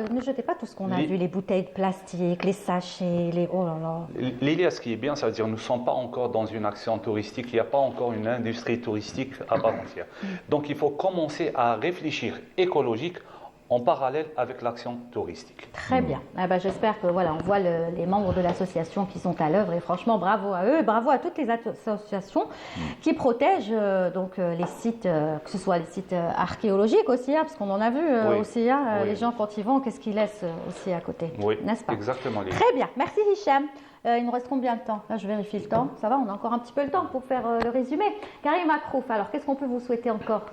tout ce qu'on a vu, les bouteilles de plastique, les sachets, oh là là. Lilia, ce qui est bien, ça veut dire que nous ne sommes pas encore dans une action touristique, il n'y a pas encore une industrie touristique à part entière. Donc il faut commencer à réfléchir écologique en parallèle avec l'action touristique. Très bien. J'espère que on voit les membres de l'association qui sont à l'œuvre et franchement bravo à eux, bravo à toutes les associations qui protègent les sites, que ce soit les sites archéologiques aussi, parce qu'on en a vu aussi, les gens quand ils vont, qu'est-ce qu'ils laissent aussi à côté, n'est-ce pas? Exactement. Très bien. Merci Hicham. Il nous reste combien de temps? Là, je vérifie le temps. Ça va, on a encore un petit peu le temps pour faire le résumé. Karim Akrouf, alors qu'est-ce qu'on peut vous souhaiter encore?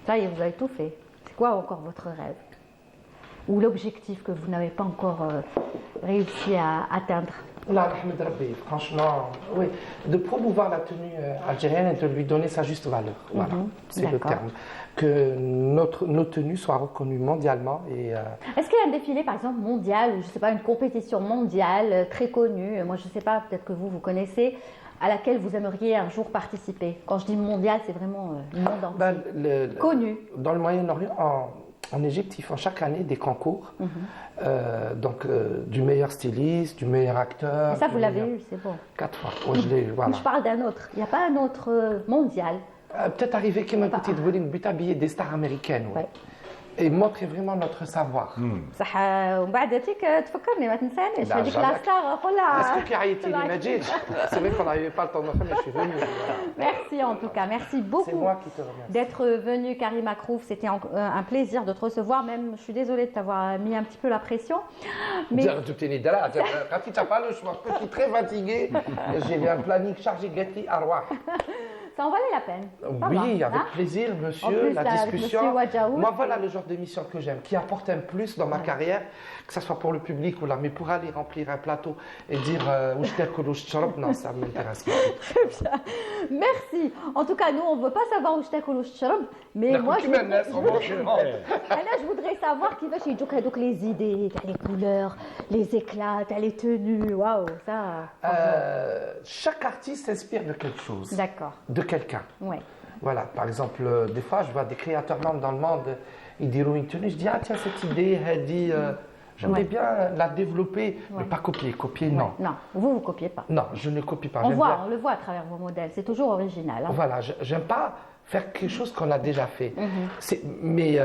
Ça y est, vous avez tout fait. C'est quoi encore votre rêve? Ou l'objectif que vous n'avez pas encore réussi à atteindre? Là, Ahmed Rabbi, franchement, oui, de promouvoir la tenue algérienne et de lui donner sa juste valeur. Voilà, c'est le D'accord. terme. Que nos tenues soient reconnues mondialement et Est-ce qu'il y a un défilé, par exemple, mondial, ou je ne sais pas, une compétition mondiale très connue, moi je ne sais pas, peut-être que vous connaissez, à laquelle vous aimeriez un jour participer? Quand je dis mondial, c'est vraiment le monde entier. ben, Connu. dans le Moyen-Orient, en Égypte, ils font chaque année des concours, donc du meilleur styliste, du meilleur acteur. Et ça, du vous l'avez meilleur- eu, c'est bon. 4 fois. Ouais, voilà. Mais je parle d'un autre. Il n'y a pas un autre mondial. Peut-être arriver comme une petite voline, but habiller des stars américaines. Ouais. Ouais. Et montrer vraiment notre savoir. بصح ومن بعد هذيك تفكرني ما تنسانيش لا، هذيك جامك. لا ستار قولها. Est-ce que Karaïti l'imagine? C'est vrai qu'on n'avait pas le temps de faire, mais je suis venu. Merci en tout cas, merci C'est beaucoup moi qui te remercie. d'être venu Karim Makrouf. C'était un plaisir de te recevoir. Même, je suis désolée de t'avoir mis un petit peu la pression. Mais Quand tu n'as pas le choix, je suis très fatigué. J'ai un planning chargé, Gatli Arwah. ça en valait la peine. Ça Oui, va, avec hein? plaisir, En monsieur, plus, la là, avec discussion. monsieur Wadjaoud, Moi, voilà le genre d'émission que j'aime, qui apporte un plus dans ma carrière, que ce soit pour le public ou là, mais pour aller remplir un plateau et dire non, ça m'intéresse pas. Merci. En tout cas, nous, on ne veut pas savoir où je t'ai mais La moi, je coutume, elle, on mange. je voudrais savoir qui va chez Djouk les idées, t'as les couleurs, les éclats, t'as les tenues. Waouh, ça. Chaque artiste s'inspire de quelque chose, D'accord. de quelqu'un. Ouais. Voilà, par exemple, des fois, je vois des créateurs membres dans le monde, ils diront une tenue, je dis, ah tiens, cette idée, elle dit, j'aimerais Ouais. bien la développer, mais pas copier. Copier, non. Non, vous copiez pas. Non, je ne copie pas. On J'aime voit, bien- on le voit à travers vos modèles. C'est toujours original. hein. Voilà, j'aime pas faire quelque chose qu'on a déjà fait. Mais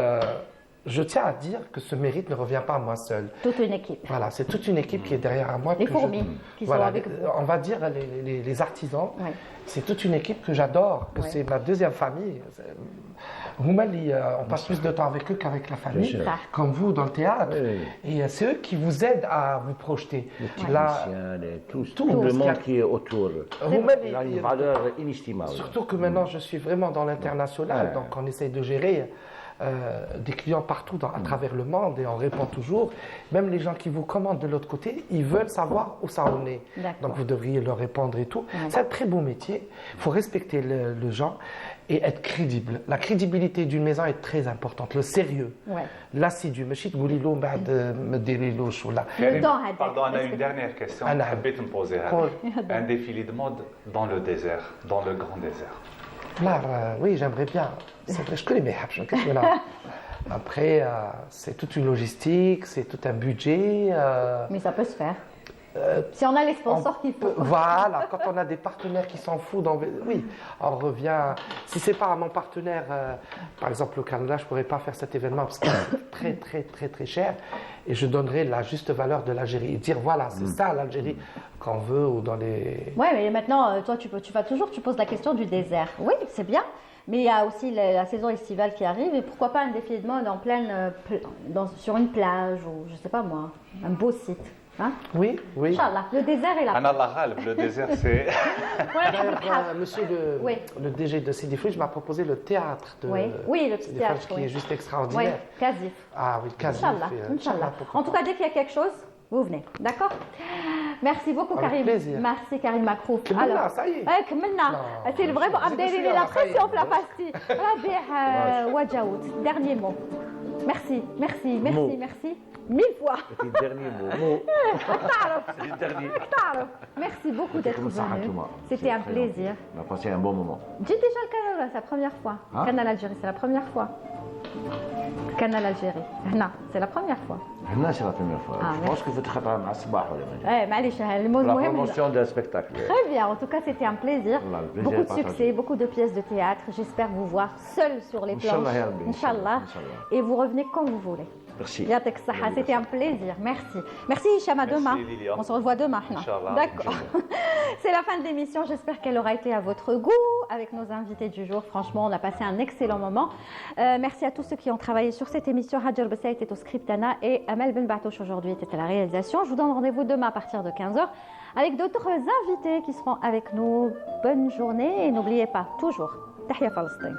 je tiens à dire que ce mérite ne revient pas à moi seul. Toute une équipe. Voilà, c'est toute une équipe qui est derrière moi. Les que fourmis qui sont avec vous. On va dire les artisans. Ouais. C'est toute une équipe que j'adore, que Ouais. c'est ma deuxième famille. Roumali, on passe plus de temps avec eux qu'avec la famille, sûr. comme vous dans le théâtre. Oui. Et c'est eux qui vous aident à vous projeter. Les Là, techniciens, tout Tout le ce monde qu'il y a- qui est autour. Roumali, Il a une valeur inestimable. surtout que maintenant je suis vraiment dans l'international, Ouais. donc on essaye de gérer des clients partout à travers le monde et on répond toujours. Même les gens qui vous commandent de l'autre côté, ils veulent savoir où ça en est. D'accord. Donc vous devriez leur répondre et tout. C'est un très beau métier. Il faut respecter le gens et être crédible. La crédibilité d'une maison est très importante. Le sérieux, Ouais. l'assidu. ماشي تقولي له بعد ما ديريلوش ولا. Le temps, Hadek. Pardon, on a Est-ce une que- dernière question. Anna. حبيت نبوزيها. قول. Un défilé de mode dans le désert, dans le grand désert. Là, oui, j'aimerais bien. C'est vrai, je connais mes haps, qu'est-ce que là. Après, c'est toute une logistique, c'est tout un budget. Mais ça peut se faire. Si on a les sponsors qu'il faut. Voilà, quand on a des partenaires qui s'en foutent, oui, on revient. Si c'est pas à mon partenaire, par exemple au Canada, je pourrais pas faire cet événement parce que c'est très très très très cher, et je donnerai la juste valeur de l'Algérie et dire voilà, c'est ça l'Algérie qu'on veut ou dans les. Ouais, mais maintenant, toi, tu poses la question du désert. Oui, c'est bien. Mais il y a aussi la saison estivale qui arrive, et pourquoi pas un défilé de mode en pleine, sur une plage ou je sais pas moi, un beau site. Hein? Oui, oui. Inch'Allah, le désert est là. أنا الله غالب, le désert c'est. D'ailleurs, monsieur Oui. le DG de Sidi Fridge m'a proposé le théâtre de Oui, le petit Sidi théâtre, Fridge qui oui. est juste Oui, extraordinaire. Kazif. Ah oui, quasi. Inch'Allah, Inch'Allah. En tout cas, dès qu'il y a quelque chose, vous venez. D'accord? Merci beaucoup, Avec Karim. plaisir. Merci, Karim Makrouf. كملنا، ça y est. كملنا. Non, C'est vraiment je Abdel, suis il est à la la pression faille. pour la pastille. Rabih Wadjaoud, dernier mot. Merci, merci, merci, Mot. merci. 1000 fois. C'est le dernier mot. C'est le dernier. Merci beaucoup d'être Comme ça, venu. Hatouma. C'était C'est un très plaisir. gentil. On a passé un bon moment. J'ai déjà le Canal, c'est la première fois. Hein? Canal Algérie, c'est la première fois. Canal Algérie. Non, c'est la première fois. Là, c'est la première fois. Ah, Je pense que vous êtes مع الصباح ولا ما. Eh, معليش, le mot La المهم. promotion d'un spectacle. Très bien, en tout cas c'était un plaisir. Voilà, le plaisir Beaucoup de est partagé. succès, beaucoup de pièces de théâtre. J'espère vous voir seul sur les planches. Inch'Allah, ya Rabbi, Inch'Allah. Inch'Allah. Et vous revenez quand vous voulez. Merci. Yatek Saha, c'était un plaisir. Merci. Merci Hicham, à demain. Lilia. On se revoit demain. Inch'Allah. D'accord. C'est la fin de l'émission. J'espère qu'elle aura été à votre goût avec nos invités du jour. Franchement, on a passé un excellent moment. Merci à tous ceux qui ont travaillé sur cette émission. Hadjar Bessaït était au script Anna et Amel Ben Batouche aujourd'hui était à la réalisation. Je vous donne rendez-vous demain à partir de 15h avec d'autres invités qui seront avec nous. Bonne journée et n'oubliez pas, toujours, Tahia Palestine.